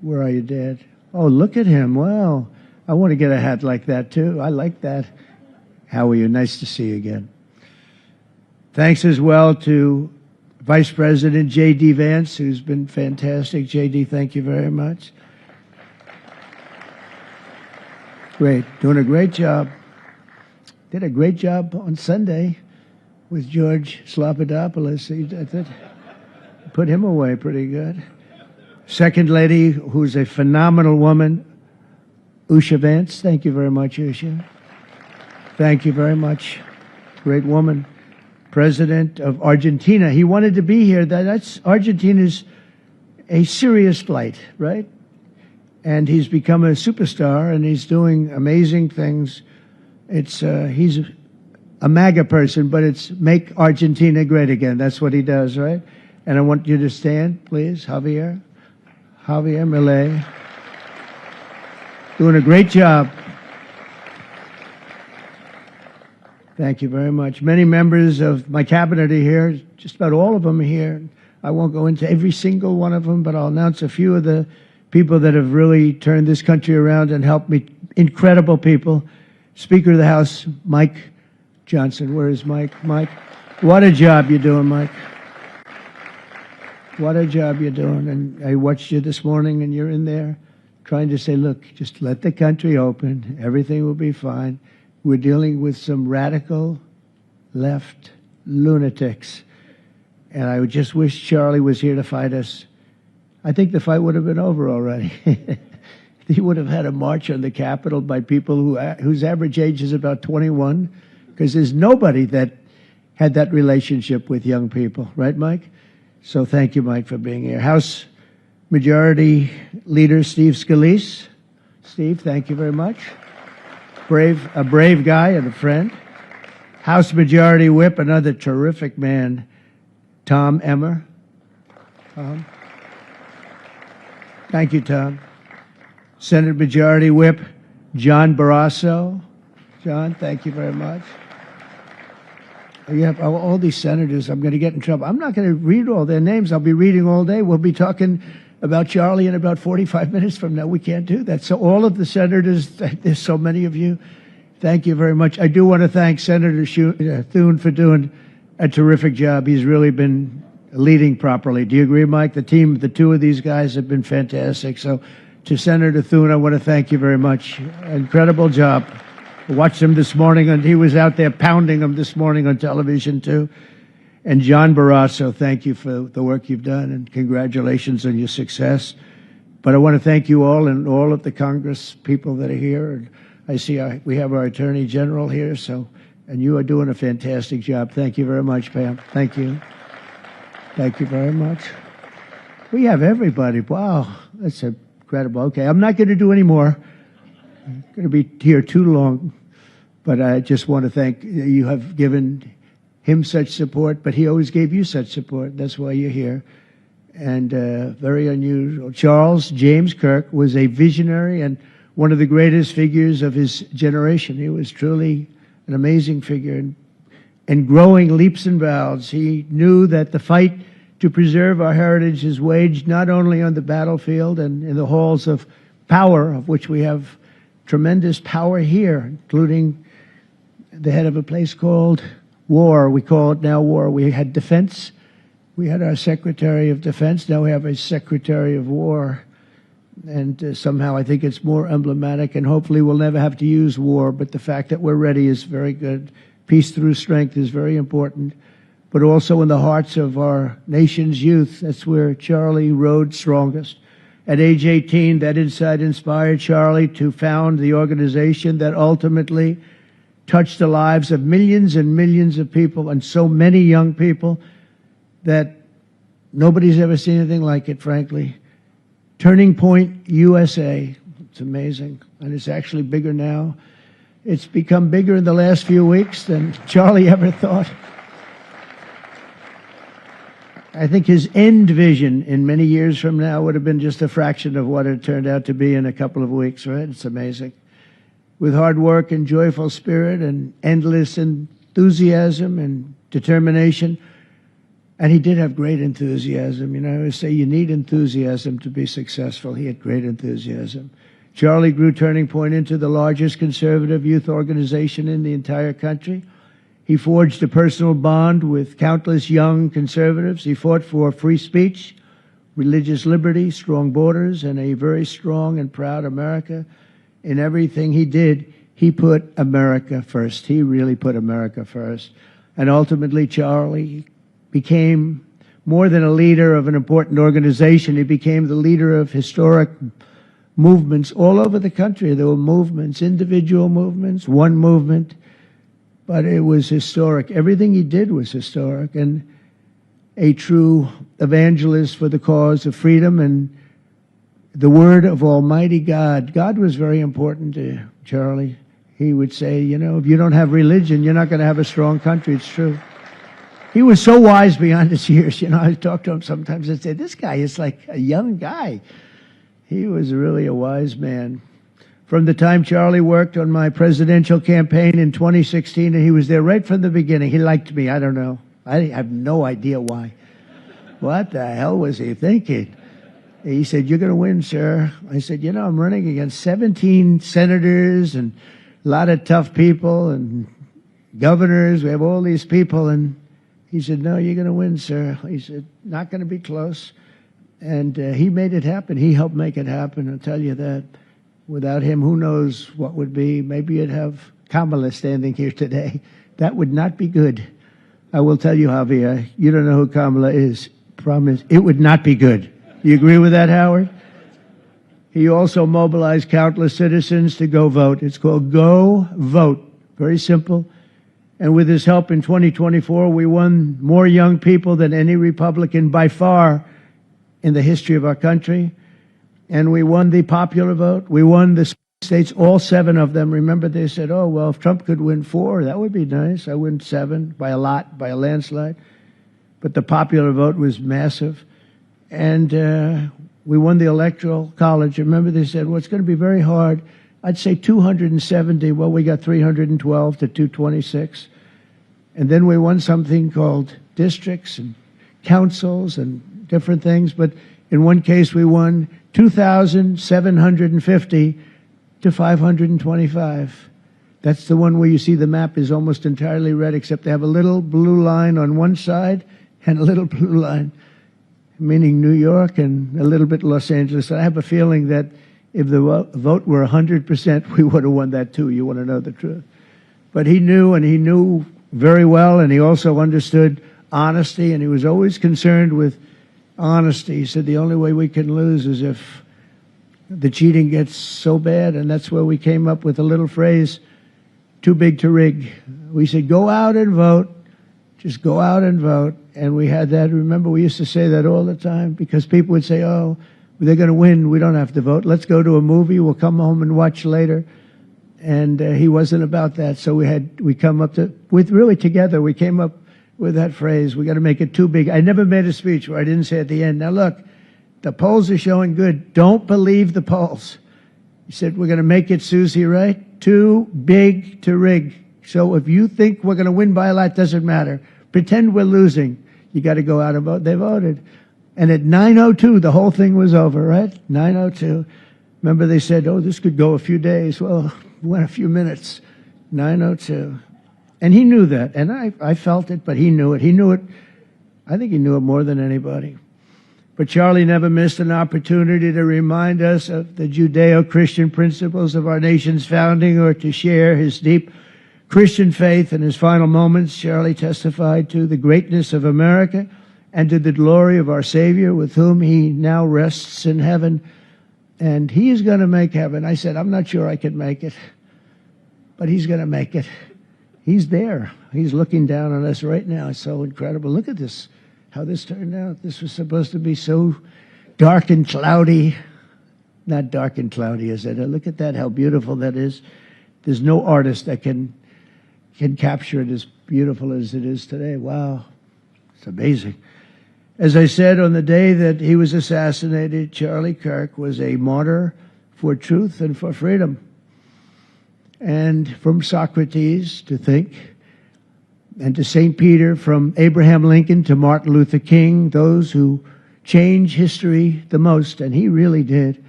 Where are you, Dad? Oh, look at him. Wow. I want to get a hat like that, too. I like that. How are you? Nice to see you again. Thanks as well to Vice President J.D. Vance, who's been fantastic. J.D., thank you very much. Great. Doing a great job. Did a great job on Sunday with George Slopadopoulos. I thought, put him away pretty good. Second lady, who's a phenomenal woman, Usha Vance. Thank you very much, Usha. Thank you very much. Great woman. President of Argentina. He wanted to be here. That's Argentina's a serious flight, right? And he's become a superstar, and he's doing amazing things. He's a MAGA person, but it's make Argentina great again. That's what he does, right? And I want you to stand, please, Javier Milei. Doing a great job. Thank you very much. Many members of my cabinet are here. Just about all of them are here. I won't go into every single one of them, but I'll announce a few of the people that have really turned this country around and helped me. Incredible people. Speaker of the House, Mike Johnson. Where is Mike? Mike, what a job you're doing, Mike. What a job you're doing. And I watched you this morning, and you're in there trying to say, look, just let the country open. Everything will be fine. We're dealing with some radical left lunatics. And I would just wish Charlie was here to fight us. I think the fight would have been over already. He would have had a march on the Capitol by people whose average age is about 21, because there's nobody that had that relationship with young people. Right, Mike? So thank you, Mike, for being here. House Majority Leader Steve Scalise. Steve, thank you very much. A brave guy and a friend. House Majority Whip, another terrific man, Tom Emmer. Thank you, Tom. Senate Majority Whip, John Barrasso. John, thank you very much. You have all these senators. I'm going to get in trouble. I'm not going to read all their names. I'll be reading all day. We'll be talking about Charlie in about 45 minutes from now. We can't do that. So all of the senators, there's so many of you. Thank you very much. I do want to thank Senator Thune for doing a terrific job. He's really been leading properly. Do you agree, Mike? The two of these guys have been fantastic. So to Senator Thune, I want to thank you very much. Incredible job. I watched him this morning, and he was out there pounding them this morning on television, too. And John Barrasso, thank you for the work you've done, and congratulations on your success. But I want to thank you all and all of the Congress people that are here. And I see we have our Attorney General here, and you are doing a fantastic job. Thank you very much, Pam. Thank you. Thank you very much. We have everybody. Wow, that's incredible. Okay, I'm not going to do any more. I'm going to be here too long. But I just want to thank you. Have given him such support, but he always gave you such support. That's why you're here. And very unusual. Charles James Kirk was a visionary and one of the greatest figures of his generation. He was truly an amazing figure and growing leaps and bounds. He knew that the fight to preserve our heritage is waged not only on the battlefield and in the halls of power, of which we have tremendous power here, including the head of a place called war. We call it now war. We had defense. We had our Secretary of Defense. Now we have a Secretary of War. And somehow I think it's more emblematic, and hopefully we'll never have to use war, but the fact that we're ready is very good. Peace through strength is very important, but also in the hearts of our nation's youth. That's where Charlie rode strongest. At age 18, that insight inspired Charlie to found the organization that ultimately touched the lives of millions and millions of people, and so many young people that nobody's ever seen anything like it, frankly. Turning Point USA. It's amazing, and it's actually bigger now. It's become bigger in the last few weeks than Charlie ever thought. I think his end vision in many years from now would have been just a fraction of what it turned out to be in a couple of weeks, right? It's amazing. With hard work and joyful spirit and endless enthusiasm and determination. And he did have great enthusiasm. You know, I always say you need enthusiasm to be successful. He had great enthusiasm. Charlie grew Turning Point into the largest conservative youth organization in the entire country. He forged a personal bond with countless young conservatives. He fought for free speech, religious liberty, strong borders, and a very strong and proud America. In everything he did, he put America first. He really put America first. And ultimately, Charlie became more than a leader of an important organization. He became the leader of historic movements all over the country. There were movements, individual movements, one movement, but it was historic. Everything he did was historic, and a true evangelist for the cause of freedom and the word of Almighty God. God was very important to Charlie. He would say, you know, if you don't have religion, you're not going to have a strong country. It's true. He was so wise beyond his years. You know, I talk to him sometimes and say, this guy is like a young guy. He was really a wise man. From the time Charlie worked on my presidential campaign in 2016, and he was there right from the beginning. He liked me. I don't know. I have no idea why. What the hell was he thinking? He said, you're going to win, sir. I said, you know, I'm running against 17 senators and a lot of tough people and governors. We have all these people. And he said, no, you're going to win, sir. He said, not going to be close. And he made it happen. He helped make it happen, I'll tell you that. Without him, who knows what would be. Maybe you'd have Kamala standing here today. That would not be good. I will tell you, Javier, you don't know who Kamala is. Promise, it would not be good. You agree with that, Howard? He also mobilized countless citizens to go vote. It's called Go Vote. Very simple. And with his help in 2024, we won more young people than any Republican by far in the history of our country. And we won the popular vote. We won the states, all 7 of them. Remember, they said, oh, well, if Trump could win 4, that would be nice. I win 7 by a lot, by a landslide. But the popular vote was massive. And we won the Electoral College. Remember, they said, well, it's going to be very hard. I'd say 270. Well, we got 312 to 226. And then we won something called districts and councils and different things. But in one case, we won 2,750 to 525. That's the one where you see the map is almost entirely red, except they have a little blue line on one side and a little blue line, meaning New York, and a little bit Los Angeles. I have a feeling that if the vote were 100%, we would have won that too. You want to know the truth. But he knew, and he knew very well, and he also understood honesty, and he was always concerned with honesty. He said the only way we can lose is if the cheating gets so bad, and that's where we came up with a little phrase, too big to rig. We said, go out and vote. Just go out and vote. And we had that. Remember, we used to say that all the time because people would say, oh, they're going to win. We don't have to vote. Let's go to a movie. We'll come home and watch later. And he wasn't about that. So we come up to, really together, we came up with that phrase. We got to make it too big. I never made a speech where I didn't say at the end, now look, the polls are showing good. Don't believe the polls. He said, we're going to make it, Susie, right? Too big to rig. So if you think we're going to win by a lot, doesn't matter. Pretend we're losing. You got to go out and vote. They voted. And at 9:02, the whole thing was over, right? 9:02. Remember they said, oh, this could go a few days. Well, it went a few minutes. 9:02. And he knew that. And I felt it, but he knew it. He knew it. I think he knew it more than anybody. But Charlie never missed an opportunity to remind us of the Judeo-Christian principles of our nation's founding or to share his deep Christian faith. In his final moments, Charlie testified to the greatness of America and to the glory of our Savior, with whom he now rests in heaven. And he is going to make heaven. I said, I'm not sure I can make it, but he's going to make it. He's there. He's looking down on us right now. It's so incredible. Look at this. How this turned out. This was supposed to be so dark and cloudy. Not dark and cloudy, is it? Look at that, how beautiful that is. There's no artist that can capture it as beautiful as it is today. Wow. It's amazing. As I said, on the day that he was assassinated, Charlie Kirk was a martyr for truth and for freedom. And from Socrates to think, and to St. Peter, from Abraham Lincoln to Martin Luther King, those who change history the most, and he really did,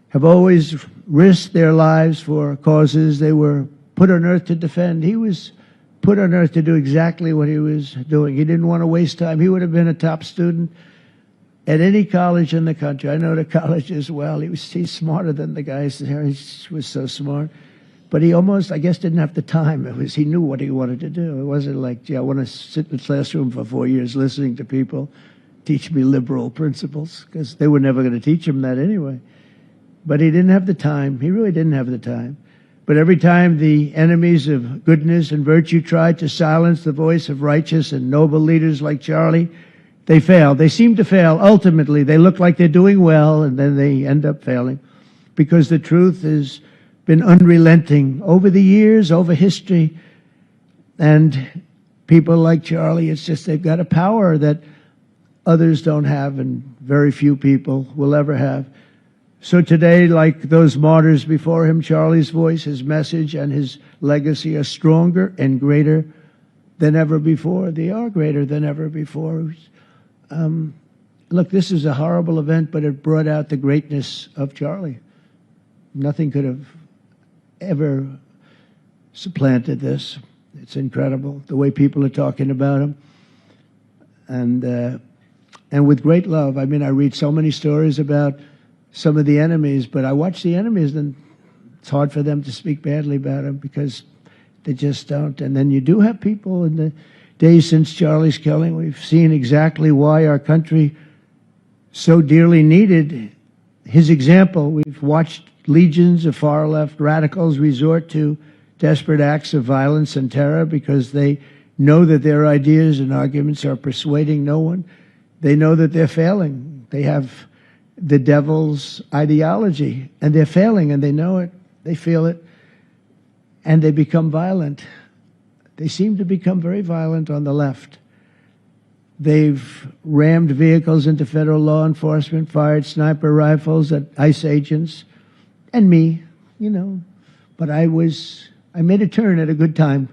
have always risked their lives for causes they were put on earth to defend. He was put on earth to do exactly what he was doing. He didn't want to waste time. He would have been a top student at any college in the country. I know the college as well. He's smarter than the guys there. He was so smart. But he almost, I guess, didn't have the time. He knew what he wanted to do. It wasn't like, gee, I want to sit in the classroom for 4 years listening to people teach me liberal principles, because they were never going to teach him that anyway. But he didn't have the time. He really didn't have the time. But every time the enemies of goodness and virtue tried to silence the voice of righteous and noble leaders like Charlie, they failed. They seem to fail. Ultimately, they look like they're doing well, and then they end up failing, because the truth has been unrelenting over the years, over history. And people like Charlie, it's just they've got a power that others don't have, and very few people will ever have. So today, like those martyrs before him, Charlie's voice, his message, and his legacy are stronger and greater than ever before. They are greater than ever before. Look, this is a horrible event, but it brought out the greatness of Charlie. Nothing could have ever supplanted this. It's incredible, the way people are talking about him. And with great love. I mean, I read so many stories about some of the enemies, but I watch the enemies, and it's hard for them to speak badly about him because they just don't. And then you do have people in the days since Charlie's killing. We've seen exactly why our country so dearly needed his example. We've watched legions of far-left radicals resort to desperate acts of violence and terror because they know that their ideas and arguments are persuading no one. They know that they're failing. They have the devil's ideology, and they're failing, and they know it. They feel it, and they become violent. They seem to become very violent on the left. They've rammed vehicles into federal law enforcement, fired sniper rifles at ICE agents, and me, you know. But I made a turn at a good time.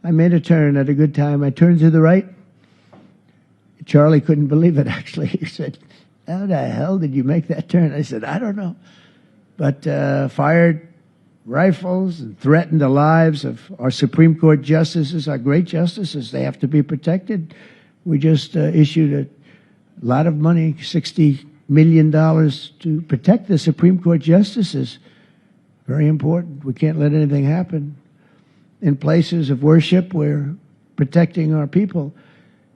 I turned to the right. Charlie couldn't believe it, actually. He said, how the hell did you make that turn? I said, I don't know. But fired rifles and threaten the lives of our Supreme Court justices, our great justices. They have to be protected. We just issued a lot of money, $60 million, to protect the Supreme Court justices. Very important. We can't let anything happen. In places of worship, we're protecting our people.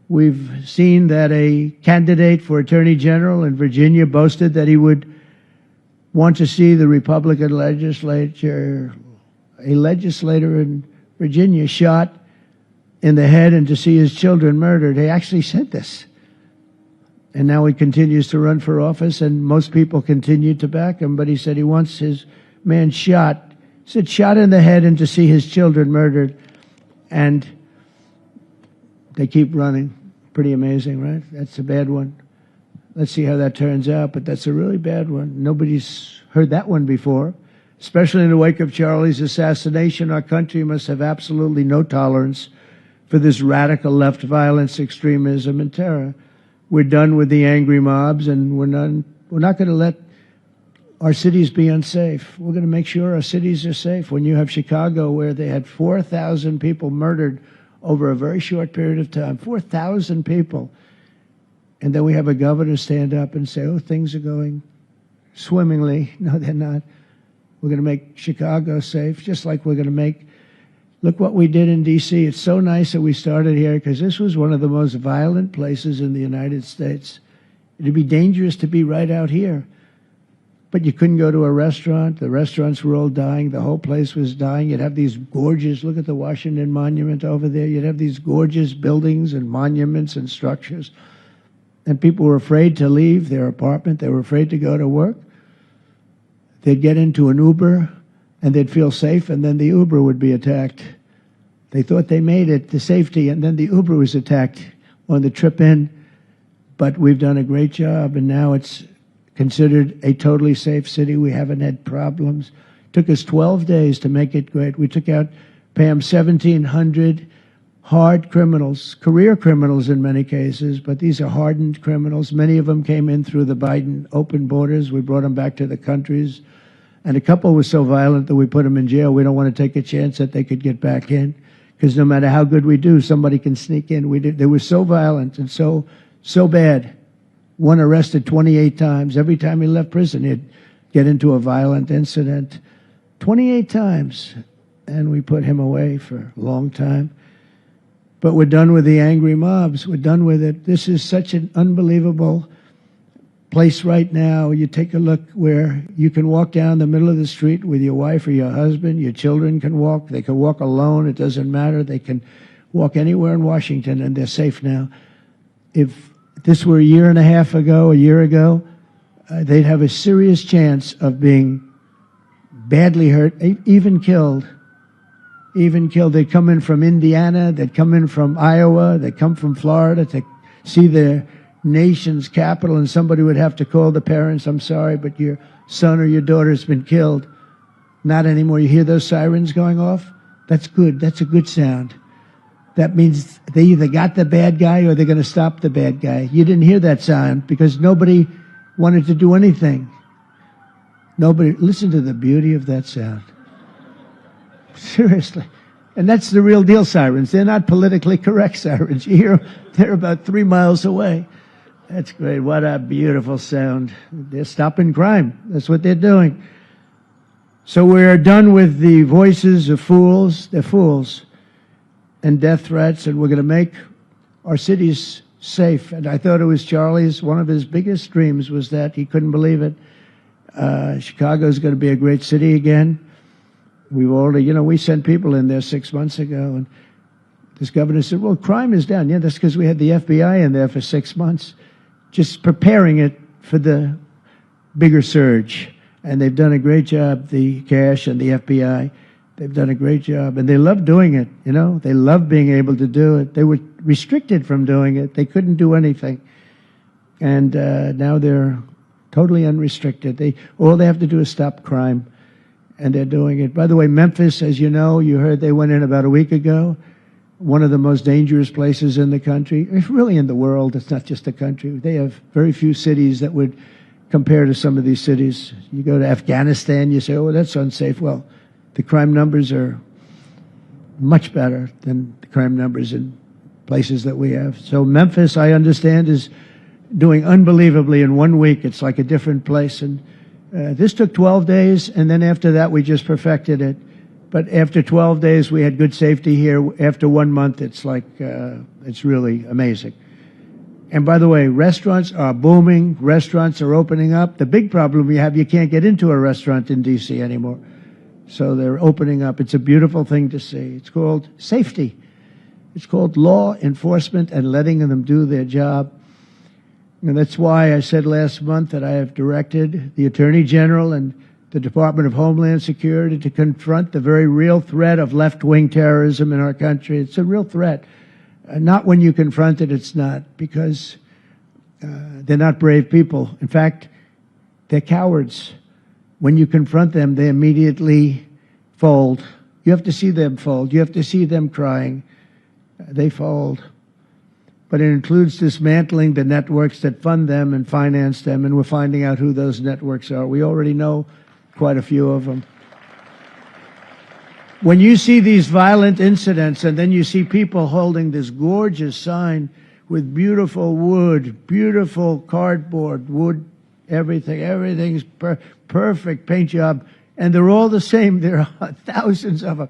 We've seen that a candidate for Attorney General in Virginia boasted that he would want to see the Republican legislature, a legislator in Virginia, shot in the head and to see his children murdered. He actually said this. And now he continues to run for office, and most people continue to back him, but he said he wants his man shot. He said shot in the head and to see his children murdered. And they keep running. Pretty amazing, right? That's a bad one. Let's see how that turns out, but that's a really bad one. Nobody's heard that one before. Especially in the wake of Charlie's assassination, our country must have absolutely no tolerance for this radical left violence, extremism, and terror. We're done with the angry mobs, and we're not going to let our cities be unsafe. We're going to make sure our cities are safe. When you have Chicago, where they had 4,000 people murdered over a very short period of time, 4,000 people, and then we have a governor stand up and say, oh, things are going swimmingly. No, they're not. We're going to make Chicago safe, just like we're going to make, look what we did in D.C. It's so nice that we started here, because this was one of the most violent places in the United States. It'd be dangerous to be right out here. But you couldn't go to a restaurant. The restaurants were all dying. The whole place was dying. You'd have these gorgeous, look at the Washington Monument over there. You'd have these gorgeous buildings and monuments and structures. And people were afraid to leave their apartment. They were afraid to go to work. They'd get into an Uber and they'd feel safe, and then the Uber would be attacked. They thought they made it to safety, and then the Uber was attacked on the trip in. But we've done a great job, and now it's considered a totally safe city. We haven't had problems. It took us 12 days to make it great. We took out, Pam, 1,700 hard criminals, career criminals in many cases, but these are hardened criminals. Many of them came in through the Biden open borders. We brought them back to the countries. And a couple were so violent that we put them in jail. We don't want to take a chance that they could get back in, because no matter how good we do, somebody can sneak in. They were so violent and so bad. One arrested 28 times. Every time he left prison, he'd get into a violent incident. 28 times. And we put him away for a long time. But we're done with the angry mobs. We're done with it. This is such an unbelievable place right now. You take a look where you can walk down the middle of the street with your wife or your husband. Your children can walk. They can walk alone. It doesn't matter. They can walk anywhere in Washington, and they're safe now. If this were a year ago, they'd have a serious chance of being badly hurt, even killed. They'd come in from Indiana, they'd come in from Iowa, they'd come from Florida to see their nation's capital, and somebody would have to call the parents, I'm sorry, but your son or your daughter's been killed. Not anymore. You hear those sirens going off? That's good. That's a good sound. That means they either got the bad guy or they're going to stop the bad guy. You didn't hear that sound because nobody wanted to do anything. Nobody, listen to the beauty of that sound. Seriously. And that's the real deal sirens. They're not politically correct sirens. You hear them, they're about 3 miles away. That's great. What a beautiful sound. They're stopping crime. That's what they're doing. So we're done with the voices of fools. They're fools. And death threats, and we're going to make our cities safe. And I thought it was Charlie's, one of his biggest dreams was that. He couldn't believe it. Chicago's going to be a great city again. We've already, we sent people in there 6 months ago, and this governor said, well, crime is down. Yeah, that's because we had the FBI in there for 6 months, just preparing it for the bigger surge. And they've done a great job, the cash and the FBI. They've done a great job, and they love doing it, They love being able to do it. They were restricted from doing it. They couldn't do anything. And now they're totally unrestricted. All they have to do is stop crime, and they're doing it. By the way, Memphis, as you know, you heard they went in about a week ago, one of the most dangerous places in the country. It's really in the world. It's not just the country. They have very few cities that would compare to some of these cities. You go to Afghanistan, you say, oh, that's unsafe. Well, The crime numbers are much better than the crime numbers in places that we have. So Memphis, I understand, is doing unbelievably in 1 week. It's like a different place. And this took 12 days, and then after that, we just perfected it. But after 12 days, we had good safety here. After 1 month, it's like, it's really amazing. And by the way, restaurants are booming. Restaurants are opening up. The big problem we have, you can't get into a restaurant in D.C. anymore. So they're opening up. It's a beautiful thing to see. It's called safety. It's called law enforcement and letting them do their job. And that's why I said last month that I have directed the Attorney General and the Department of Homeland Security to confront the very real threat of left-wing terrorism in our country. It's a real threat. Not when you confront it, it's not, because they're not brave people. In fact, they're cowards. When you confront them, they immediately fold. You have to see them fold. You have to see them crying. They fold. But it includes dismantling the networks that fund them and finance them, and we're finding out who those networks are. We already know quite a few of them. When you see these violent incidents and then you see people holding this gorgeous sign with beautiful wood, beautiful cardboard, wood, everything's perfect paint job, and they're all the same. There are thousands of them.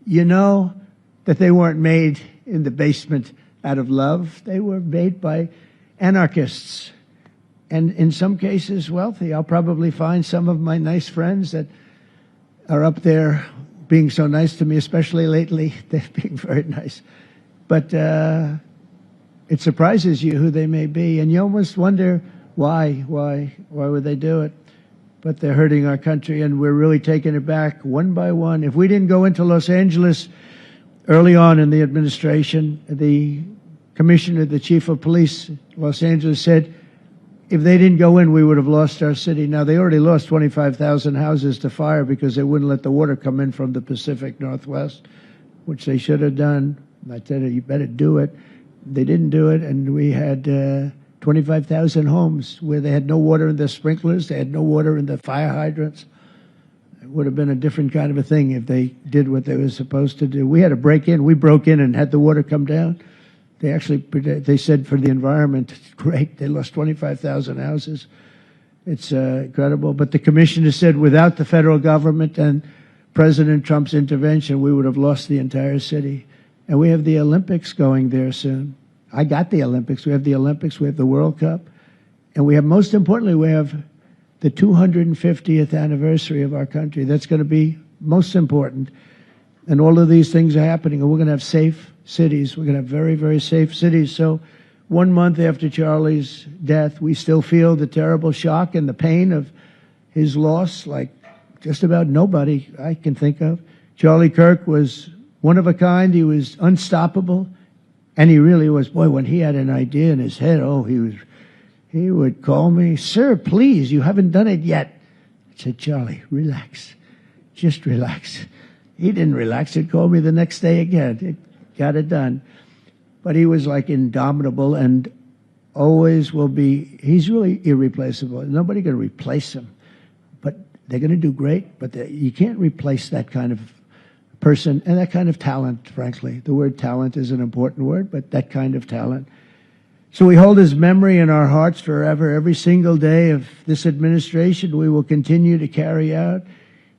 You know that they weren't made in the basement out of love. They were made by anarchists, and in some cases wealthy. I'll probably find some of my nice friends that are up there being so nice to me, especially lately. They're being very nice. But it surprises you who they may be, and you almost wonder why would they do it? But they're hurting our country, and we're really taking it back one by one. If we didn't go into Los Angeles early on in the administration, the commissioner, the chief of police, Los Angeles, said if they didn't go in, we would have lost our city. Now, they already lost 25,000 houses to fire because they wouldn't let the water come in from the Pacific Northwest, which they should have done. I said, you better do it. They didn't do it, and we had 25,000 homes where they had no water in their sprinklers, they had no water in the fire hydrants. It would have been a different kind of a thing if they did what they were supposed to do. We had to break in. We broke in and had the water come down. They said for the environment, it's great. They lost 25,000 houses. It's incredible. But the commissioner said without the federal government and President Trump's intervention, we would have lost the entire city. And we have the Olympics going there soon. I got the Olympics. We have the Olympics. We have the World Cup. And we have, most importantly, we have the 250th anniversary of our country. That's going to be most important. And all of these things are happening. And we're going to have safe cities. We're going to have very, very safe cities. So 1 month after Charlie's death, we still feel the terrible shock and the pain of his loss, like just about nobody I can think of. Charlie Kirk was one of a kind. He was unstoppable. And he really was. Boy, when he had an idea in his head, he would call me, "Sir, please, you haven't done it yet." I said, "Charlie, relax. Just relax." He didn't relax. He'd call me the next day again. It got it done. But he was like indomitable and always will be. He's really irreplaceable. Nobody going to replace him. But they're going to do great. But you can't replace that kind of person and that kind of talent, frankly. The word talent is an important word, but that kind of talent. So we hold his memory in our hearts forever. Every single day of this administration, we will continue to carry out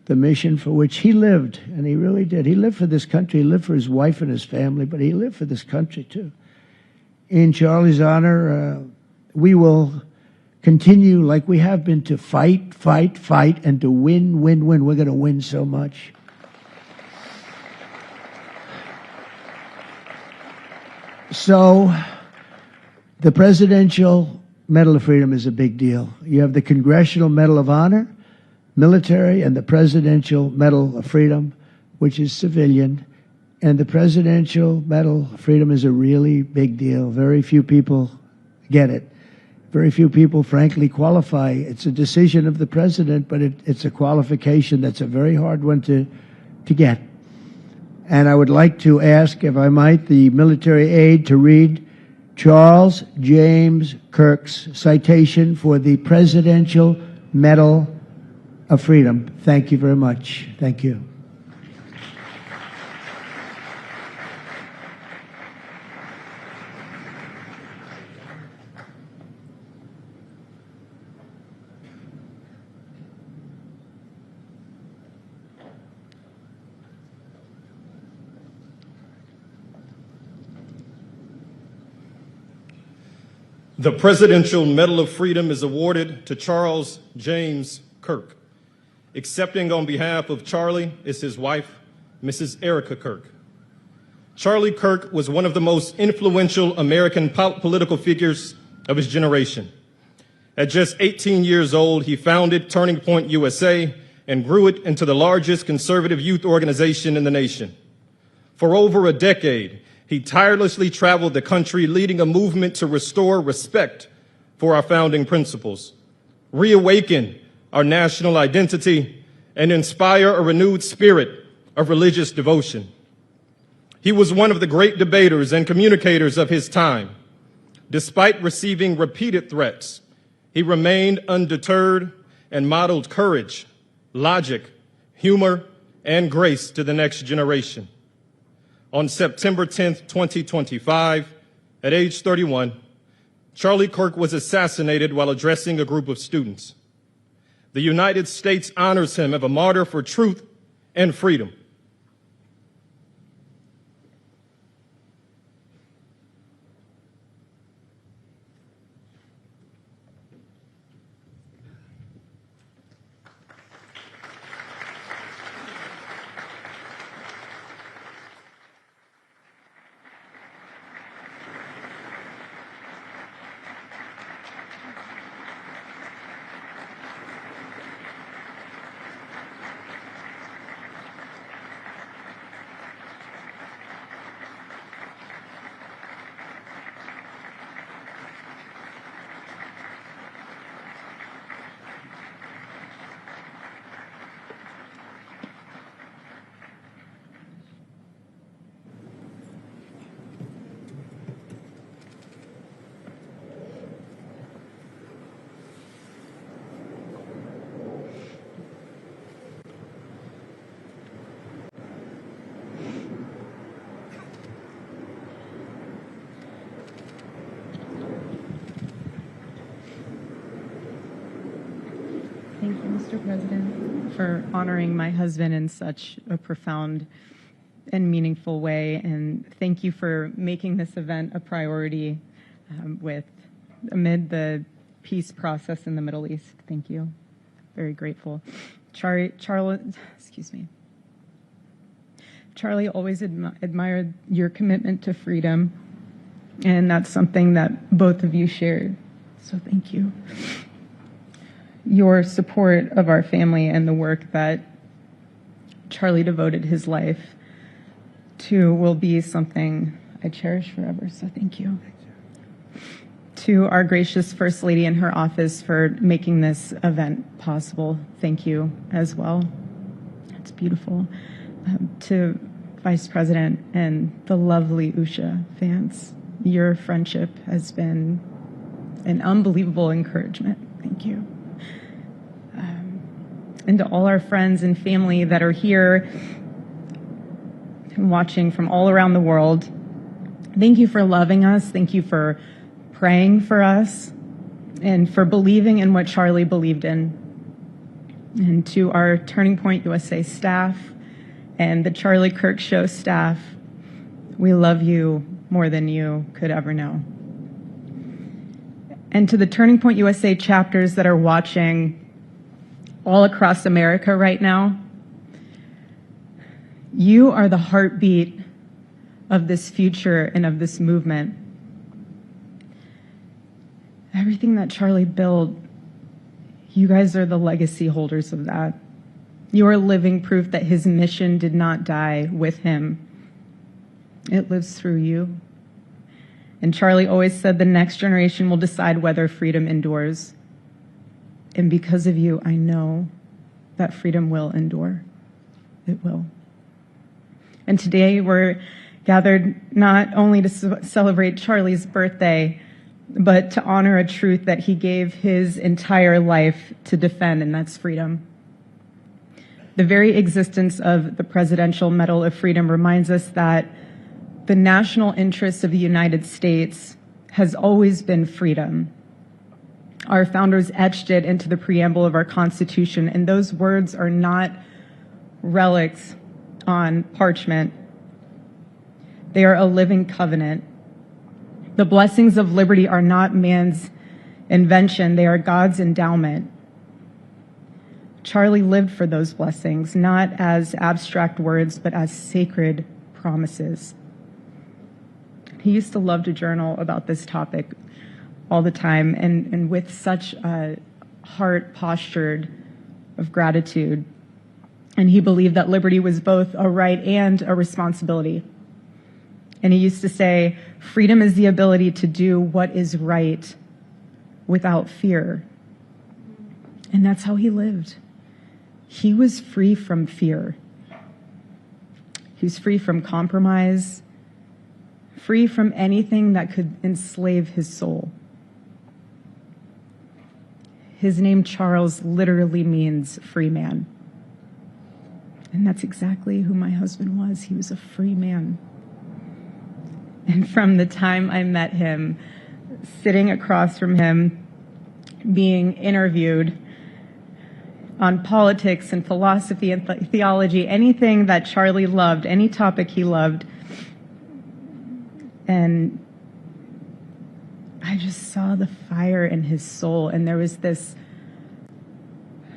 the mission for which he lived, and he really did. He lived for this country. He lived for his wife and his family, but he lived for this country too. In Charlie's honor, we will continue like we have been to fight, fight, fight, and to win, win, win. We're going to win so much. So the Presidential Medal of Freedom is a big deal. You have the Congressional Medal of Honor, military, and the Presidential Medal of Freedom, which is civilian. And the Presidential Medal of Freedom is a really big deal. Very few people get it. Very few people, frankly, qualify. It's a decision of the president, but it's a qualification that's a very hard one to get. And I would like to ask, if I might, the military aide to read Charles James Kirk's citation for the Presidential Medal of Freedom. Thank you very much. Thank you. The Presidential Medal of Freedom is awarded to Charles James Kirk. Accepting on behalf of Charlie is his wife, Mrs. Erica Kirk. Charlie Kirk was one of the most influential American political figures of his generation. At just 18 years old, he founded Turning Point USA and grew it into the largest conservative youth organization in the nation. For over a decade, he tirelessly traveled the country leading a movement to restore respect for our founding principles, reawaken our national identity, and inspire a renewed spirit of religious devotion. He was one of the great debaters and communicators of his time. Despite receiving repeated threats, he remained undeterred and modeled courage, logic, humor, and grace to the next generation. On September 10th, 2025, at age 31, Charlie Kirk was assassinated while addressing a group of students. The United States honors him as a martyr for truth and freedom. Thank you, Mr. President, for honoring my husband in such a profound and meaningful way. And thank you for making this event a priority amid the peace process in the Middle East. Thank you. Very grateful. Charlie always admired your commitment to freedom, and that's something that both of you shared. So thank you. Your support of our family and the work that Charlie devoted his life to will be something I cherish forever, so thank you. To our gracious First Lady in her office for making this event possible, thank you as well. It's beautiful. To Vice President and the lovely Usha fans, your friendship has been an unbelievable encouragement. Thank you. And to all our friends and family that are here and watching from all around the world, thank you for loving us. Thank you for praying for us and for believing in what Charlie believed in. And to our Turning Point USA staff and the Charlie Kirk Show staff, we love you more than you could ever know. And to the Turning Point USA chapters that are watching all across America right now, you are the heartbeat of this future and of this movement. Everything that Charlie built, you guys are the legacy holders of that. You are living proof that his mission did not die with him. It lives through you. And Charlie always said the next generation will decide whether freedom endures. And because of you, I know that freedom will endure. It will. And today we're gathered not only to celebrate Charlie's birthday, but to honor a truth that he gave his entire life to defend, and that's freedom. The very existence of the Presidential Medal of Freedom reminds us that the national interest of the United States has always been freedom. Our founders etched it into the preamble of our Constitution, and those words are not relics on parchment. They are a living covenant. The blessings of liberty are not man's invention, they are God's endowment. Charlie lived for those blessings, not as abstract words, but as sacred promises. He used to love to journal about this topic all the time, and with such a heart postured of gratitude. And he believed that liberty was both a right and a responsibility. And he used to say, freedom is the ability to do what is right without fear. And that's how he lived. He was free from fear. He was free from compromise, free from anything that could enslave his soul. His name, Charles, literally means free man. And that's exactly who my husband was. He was a free man. And from the time I met him, sitting across from him, being interviewed on politics and philosophy and theology, anything that Charlie loved, any topic he loved, and I just saw the fire in his soul, and there was this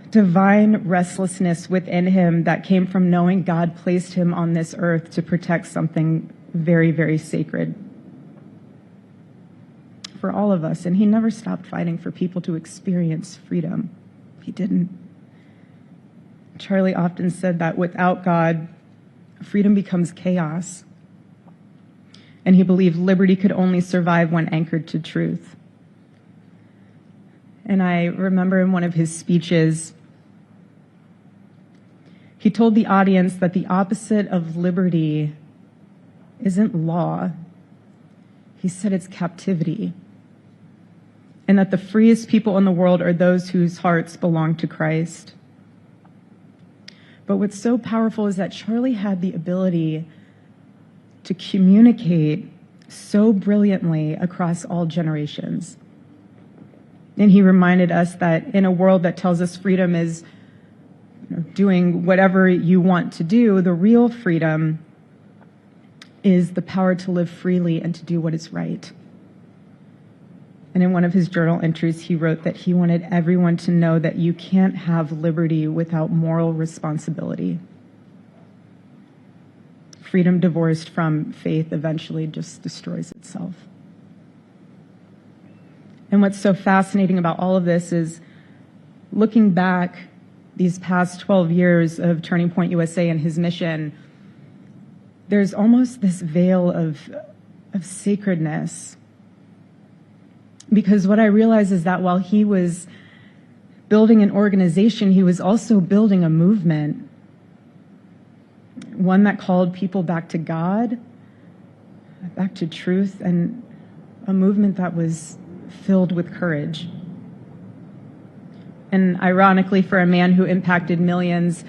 divine restlessness within him that came from knowing God placed him on this earth to protect something very, very sacred for all of us. And he never stopped fighting for people to experience freedom. He didn't. Charlie often said that without God, freedom becomes chaos. And he believed liberty could only survive when anchored to truth. And I remember in one of his speeches, he told the audience that the opposite of liberty isn't law. He said it's captivity. And that the freest people in the world are those whose hearts belong to Christ. But what's so powerful is that Charlie had the ability to communicate so brilliantly across all generations. And he reminded us that in a world that tells us freedom is doing whatever you want to do, the real freedom is the power to live freely and to do what is right. And in one of his journal entries, he wrote that he wanted everyone to know that you can't have liberty without moral responsibility. Freedom divorced from faith eventually just destroys itself. And what's so fascinating about all of this is looking back these past 12 years of Turning Point USA and his mission, there's almost this veil of sacredness. Because what I realize is that while he was building an organization, he was also building a movement. One that called people back to God, back to truth, and a movement that was filled with courage. And ironically, for a man who impacted millions,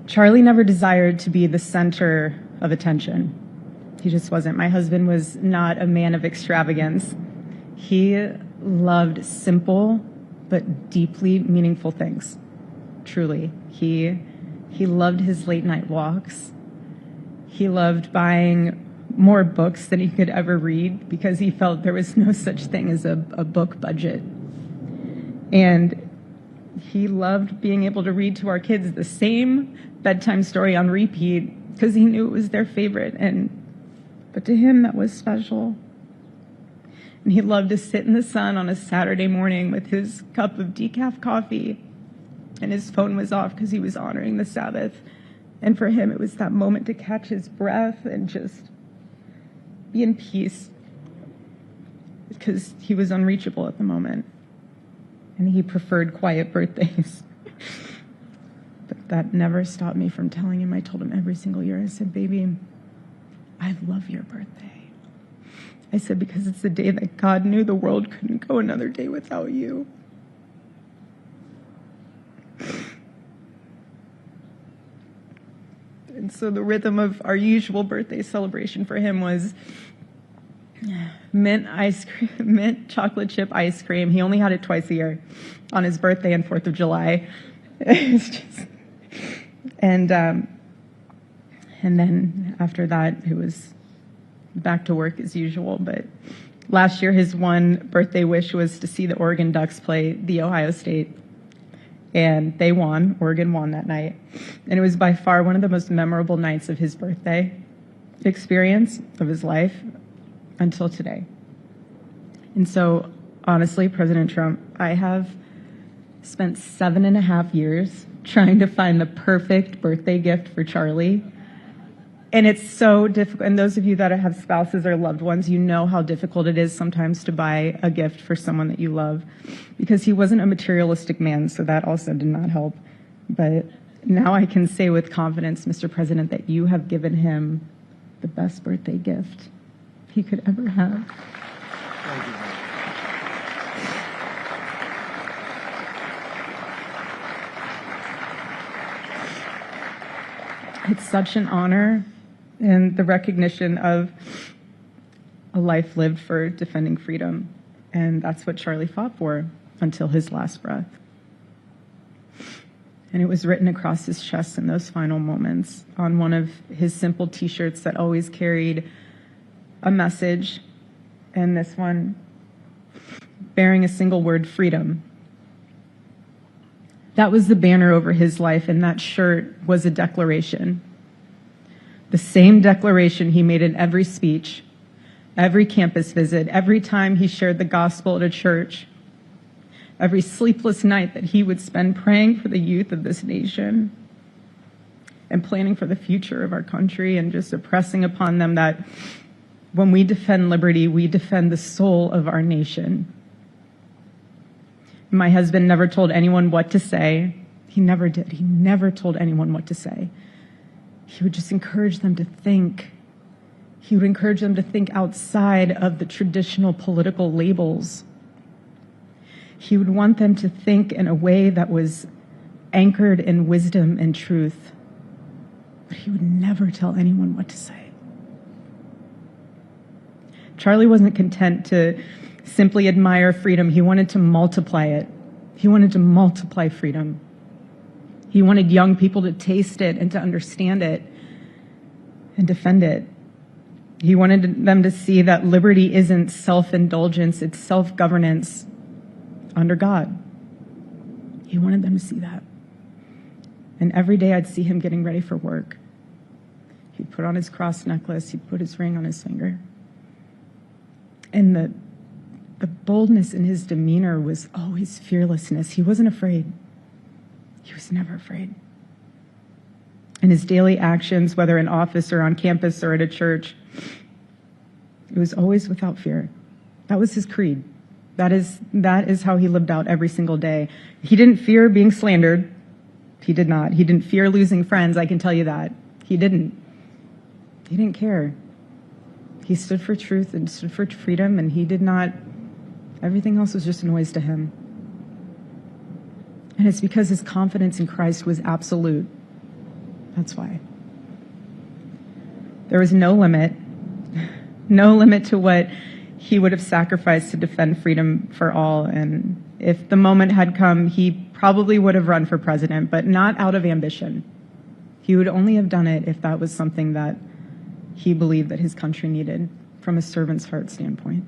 Charlie never desired to be the center of attention. He just wasn't. My husband was not a man of extravagance. He loved simple but deeply meaningful things. Truly. He loved his late night walks. He loved buying more books than he could ever read because he felt there was no such thing as a book budget. And he loved being able to read to our kids the same bedtime story on repeat because he knew it was their favorite. But to him, that was special. And he loved to sit in the sun on a Saturday morning with his cup of decaf coffee, and his phone was off because he was honoring the Sabbath. And for him, it was that moment to catch his breath and just be in peace because he was unreachable at the moment. And he preferred quiet birthdays. But that never stopped me from telling him. I told him every single year, I said, baby, I love your birthday. I said, because it's the day that God knew the world couldn't go another day without you. And so the rhythm of our usual birthday celebration for him was mint ice cream, mint chocolate chip ice cream. He only had it twice a year, on his birthday and 4th of July. It's just, and then after that, it was back to work as usual. But last year, his one birthday wish was to see the Oregon Ducks play the Ohio State. And they won. Oregon won that night. And it was by far one of the most memorable nights of his birthday experience of his life until today. And so, honestly, President Trump, I have spent 7.5 years trying to find the perfect birthday gift for Charlie. And it's so difficult. And those of you that have spouses or loved ones, you know how difficult it is sometimes to buy a gift for someone that you love, because he wasn't a materialistic man, so that also did not help. But now I can say with confidence, Mr. President, that you have given him the best birthday gift he could ever have. Thank you. It's such an honor and the recognition of a life lived for defending freedom. And that's what Charlie fought for until his last breath. And it was written across his chest in those final moments on one of his simple t-shirts that always carried a message, and this one bearing a single word, freedom. That was the banner over his life, and that shirt was a declaration. The same declaration he made in every speech, every campus visit, every time he shared the gospel at a church, every sleepless night that he would spend praying for the youth of this nation and planning for the future of our country, and just impressing upon them that when we defend liberty, we defend the soul of our nation. My husband never told anyone what to say. He never did. He never told anyone what to say. He would just encourage them to think. He would encourage them to think outside of the traditional political labels. He would want them to think in a way that was anchored in wisdom and truth. But he would never tell anyone what to say. Charlie wasn't content to simply admire freedom. He wanted to multiply it. He wanted to multiply freedom. He wanted young people to taste it and to understand it and defend it. He wanted them to see that liberty isn't self-indulgence, it's self-governance under God. He wanted them to see that. And every day I'd see him getting ready for work. He'd put on his cross necklace, he'd put his ring on his finger. And the boldness in his demeanor was always fearlessness. He wasn't afraid. He was never afraid. In his daily actions, whether in office or on campus or at a church, it was always without fear. That was his creed. That is how he lived out every single day. He didn't fear being slandered. He did not. He didn't fear losing friends, I can tell you that. He didn't. He didn't care. He stood for truth and stood for freedom, and he did not. Everything else was just noise to him. And it's because his confidence in Christ was absolute. That's why. There was no limit to what he would have sacrificed to defend freedom for all. And if the moment had come, he probably would have run for president, but not out of ambition. He would only have done it if that was something that he believed that his country needed from a servant's heart standpoint.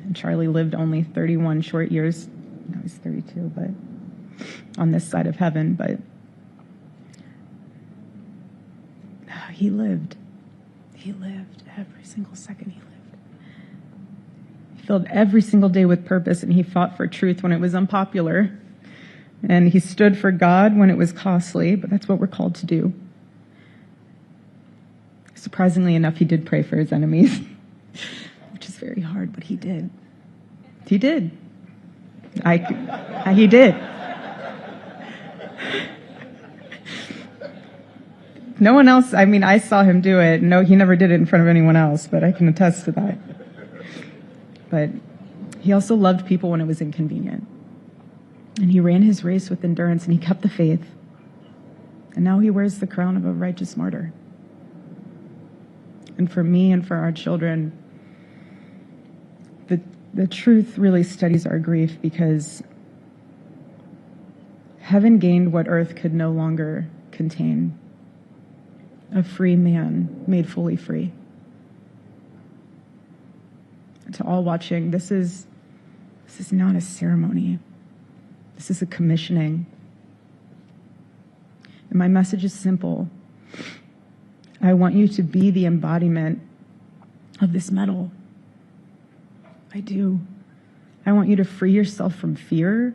And Charlie lived only 31 short years. No, he's 32, but on this side of heaven, but he lived. He lived every single second he lived. He filled every single day with purpose, and he fought for truth when it was unpopular. And he stood for God when it was costly, but that's what we're called to do. Surprisingly enough, he did pray for his enemies, which is very hard, but he did. He did. He did. No one else, I mean, I saw him do it. No, he never did it in front of anyone else, but I can attest to that. But he also loved people when it was inconvenient. And he ran his race with endurance, and he kept the faith. And now he wears the crown of a righteous martyr. And for me and for our children, the truth really steadies our grief, because heaven gained what earth could no longer contain: a free man made fully free. to all watching, this is not a ceremony. This is a commissioning. And my message is simple. I want you to be the embodiment of this medal. I do. I want you to free yourself from fear.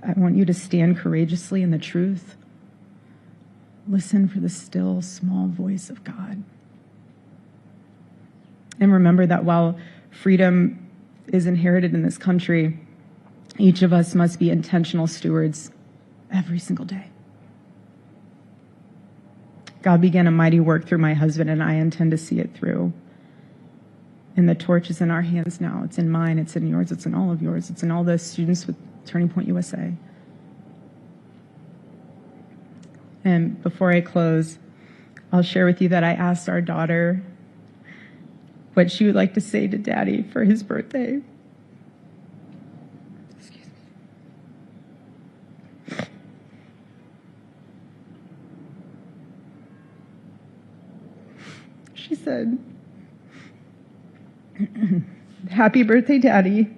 I want you to stand courageously in the truth. Listen for the still, small voice of God. And remember that while freedom is inherited in this country, each of us must be intentional stewards every single day. God began a mighty work through my husband, and I intend to see it through. And the torch is in our hands now. It's in mine, it's in yours, it's in all of yours, it's in all the students with Turning Point USA. And before I close, I'll share with you that I asked our daughter what she would like to say to Daddy for his birthday. Excuse me. She said, "Happy birthday, Daddy.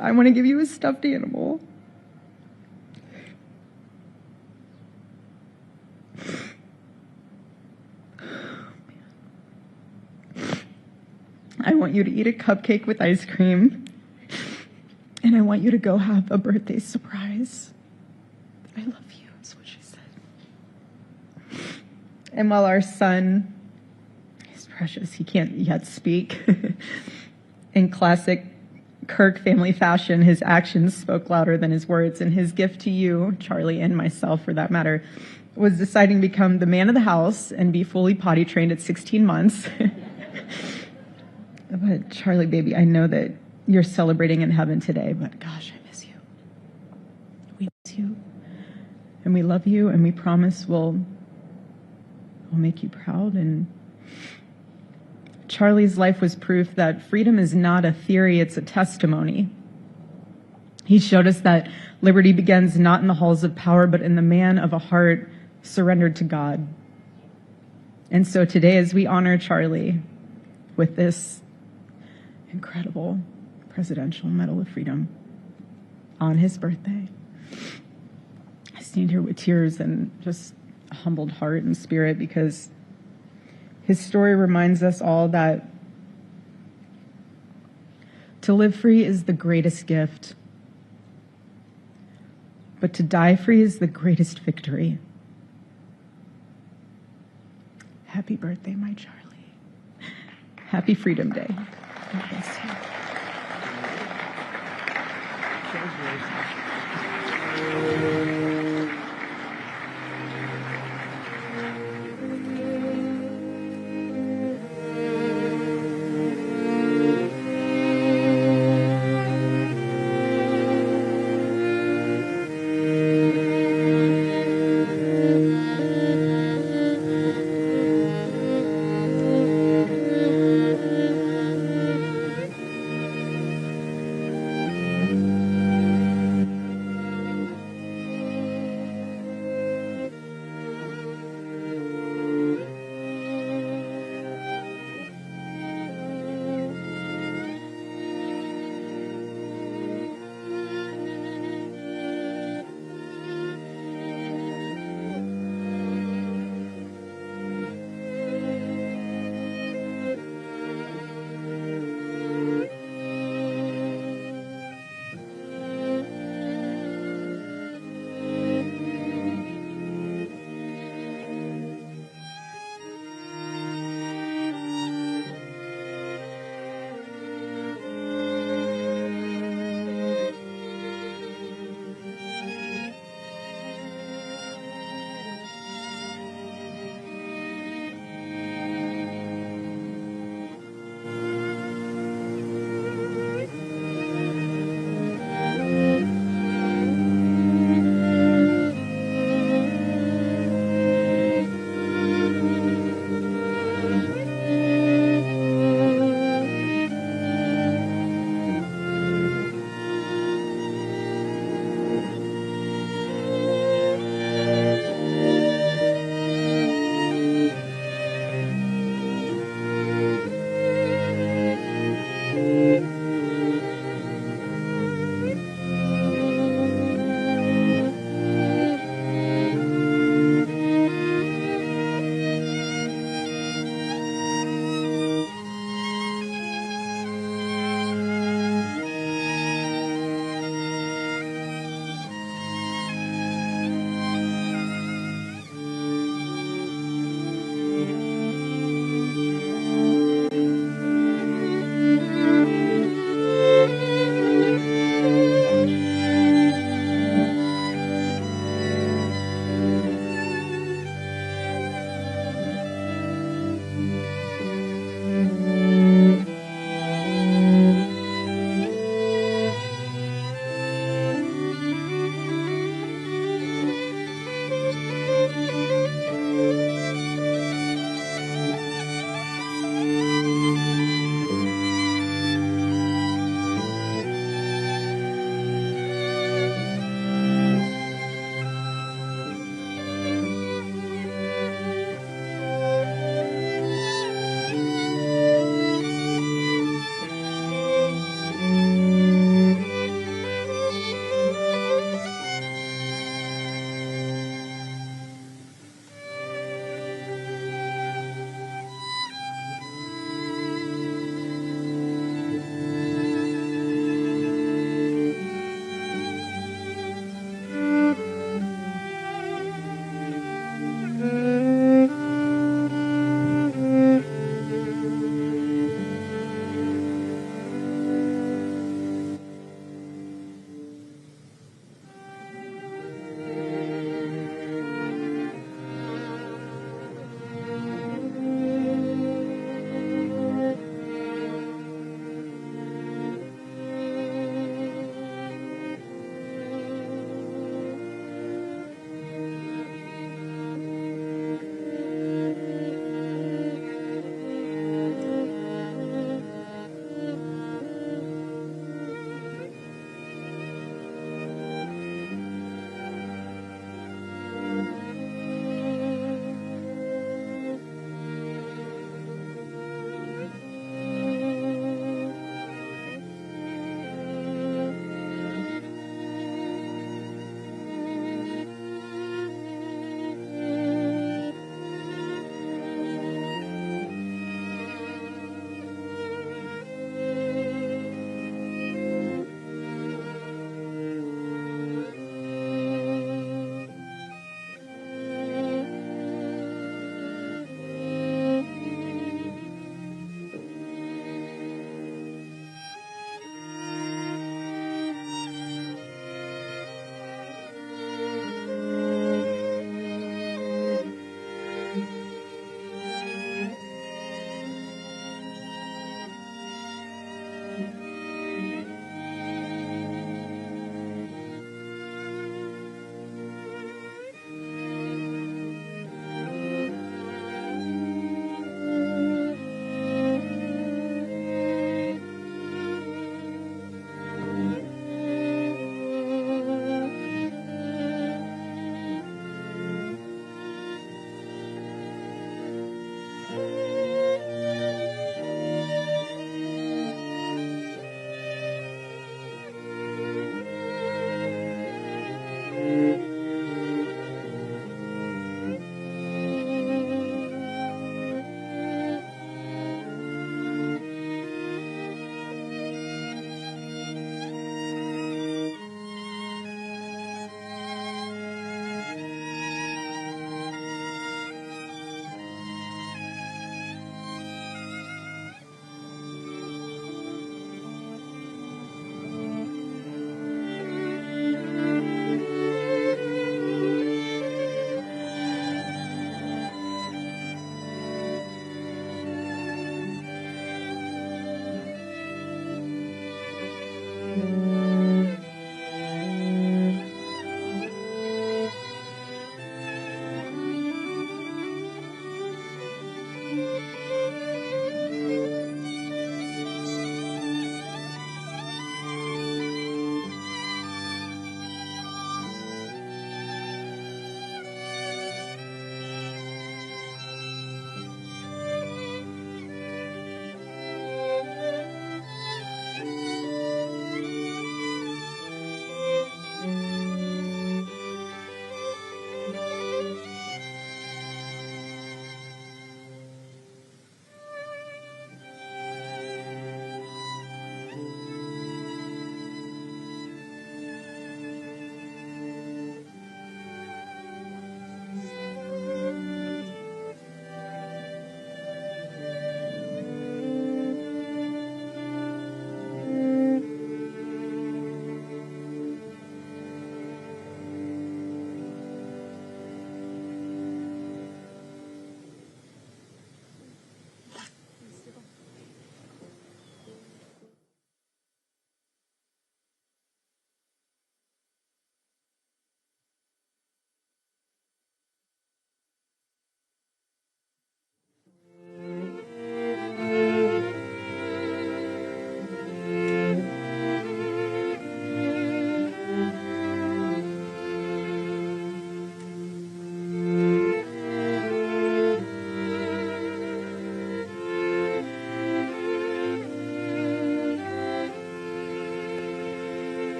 I want to give you a stuffed animal. I want you to eat a cupcake with ice cream, and I want you to go have a birthday surprise. I love you," is what she said. And while our son is precious, he can't yet speak, in classic Kirk family fashion, his actions spoke louder than his words, and his gift to you, Charlie, and myself for that matter, was deciding to become the man of the house and be fully potty trained at 16 months. But Charlie, baby, I know that you're celebrating in heaven today, but gosh, I miss you. We miss you, and we love you, and we promise we'll make you proud. And Charlie's life was proof that freedom is not a theory, it's a testimony. He showed us that liberty begins not in the halls of power, but in the man of a heart surrendered to God. And so today, as we honor Charlie with this incredible Presidential Medal of Freedom on his birthday, I stand here with tears and just a humbled heart and spirit, because his story reminds us all that to live free is the greatest gift, but to die free is the greatest victory. Happy birthday, my Charlie. Happy Freedom Day. God bless you.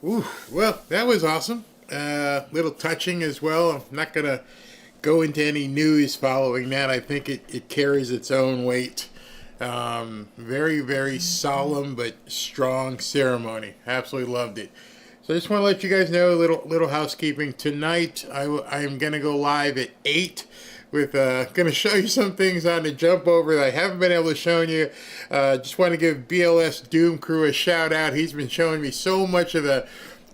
Ooh, well, that was awesome. Little touching as well. I'm not going to go into any news following that. I think it carries its own weight. Very, very solemn but strong ceremony. Absolutely loved it. So I just want to let you guys know, little housekeeping. Tonight, I'm going to go live at 8 with, going to show you some things on the jump over that I haven't been able to show you. Just want to give BLS Doom Crew a shout out. He's been showing me so much of the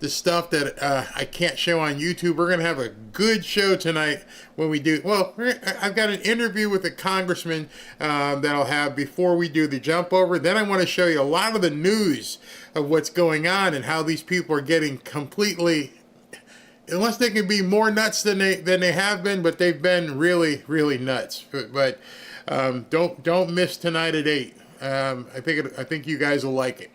stuff that I can't show on YouTube. We're going to have a good show tonight when we do. Well, I've got an interview with a congressman that I'll have before we do the jump over. Then I want to show you a lot of the news of what's going on and how these people are getting completely, unless they can be more nuts than they have been, but they've been really, really nuts. But don't miss tonight at 8. I think you guys will like it.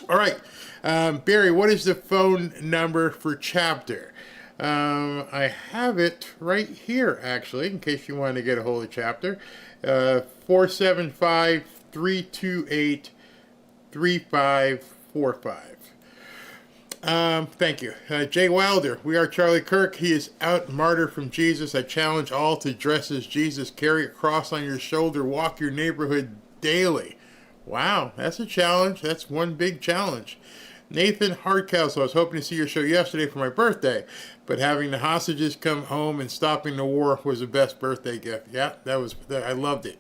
All right. Barry, what is the phone number for chapter? I have it right here, actually, in case you want to get a hold of chapter. 475-328-3545. Thank you. Jay Wilder, we are Charlie Kirk. He is out, martyr from Jesus. I challenge all to dress as Jesus, carry a cross on your shoulder, walk your neighborhood daily. Wow, that's a challenge. That's one big challenge. Nathan Hardcastle, I was hoping to see your show yesterday for my birthday, but having the hostages come home and stopping the war was the best birthday gift. Yeah, I loved it.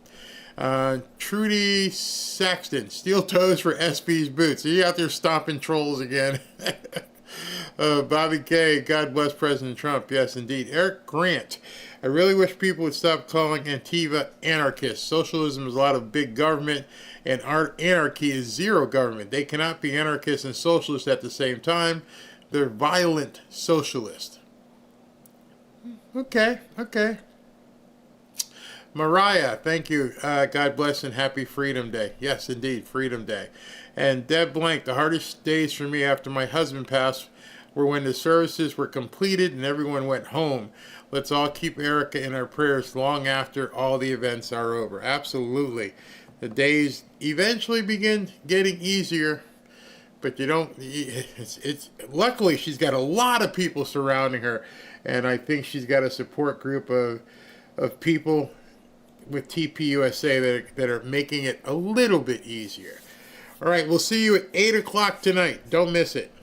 Trudy Saxton, steel toes for SB's boots. Are you out there stomping trolls again? Bobby K, God bless President Trump. Yes, indeed. Eric Grant, I really wish people would stop calling Antifa anarchists. Socialism is a lot of big government, and anarchy is zero government. They cannot be anarchists and socialists at the same time. They're violent socialists. Okay. Mariah, thank you. God bless and happy Freedom Day. Yes, indeed, Freedom Day. And Deb Blank, the hardest days for me after my husband passed were when the services were completed and everyone went home. Let's all keep Erica in our prayers long after all the events are over. Absolutely. The days eventually begin getting easier, but you don't, luckily she's got a lot of people surrounding her, and I think she's got a support group of people with TPUSA that are making it a little bit easier. All right, we'll see you at 8 o'clock tonight. Don't miss it.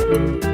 you.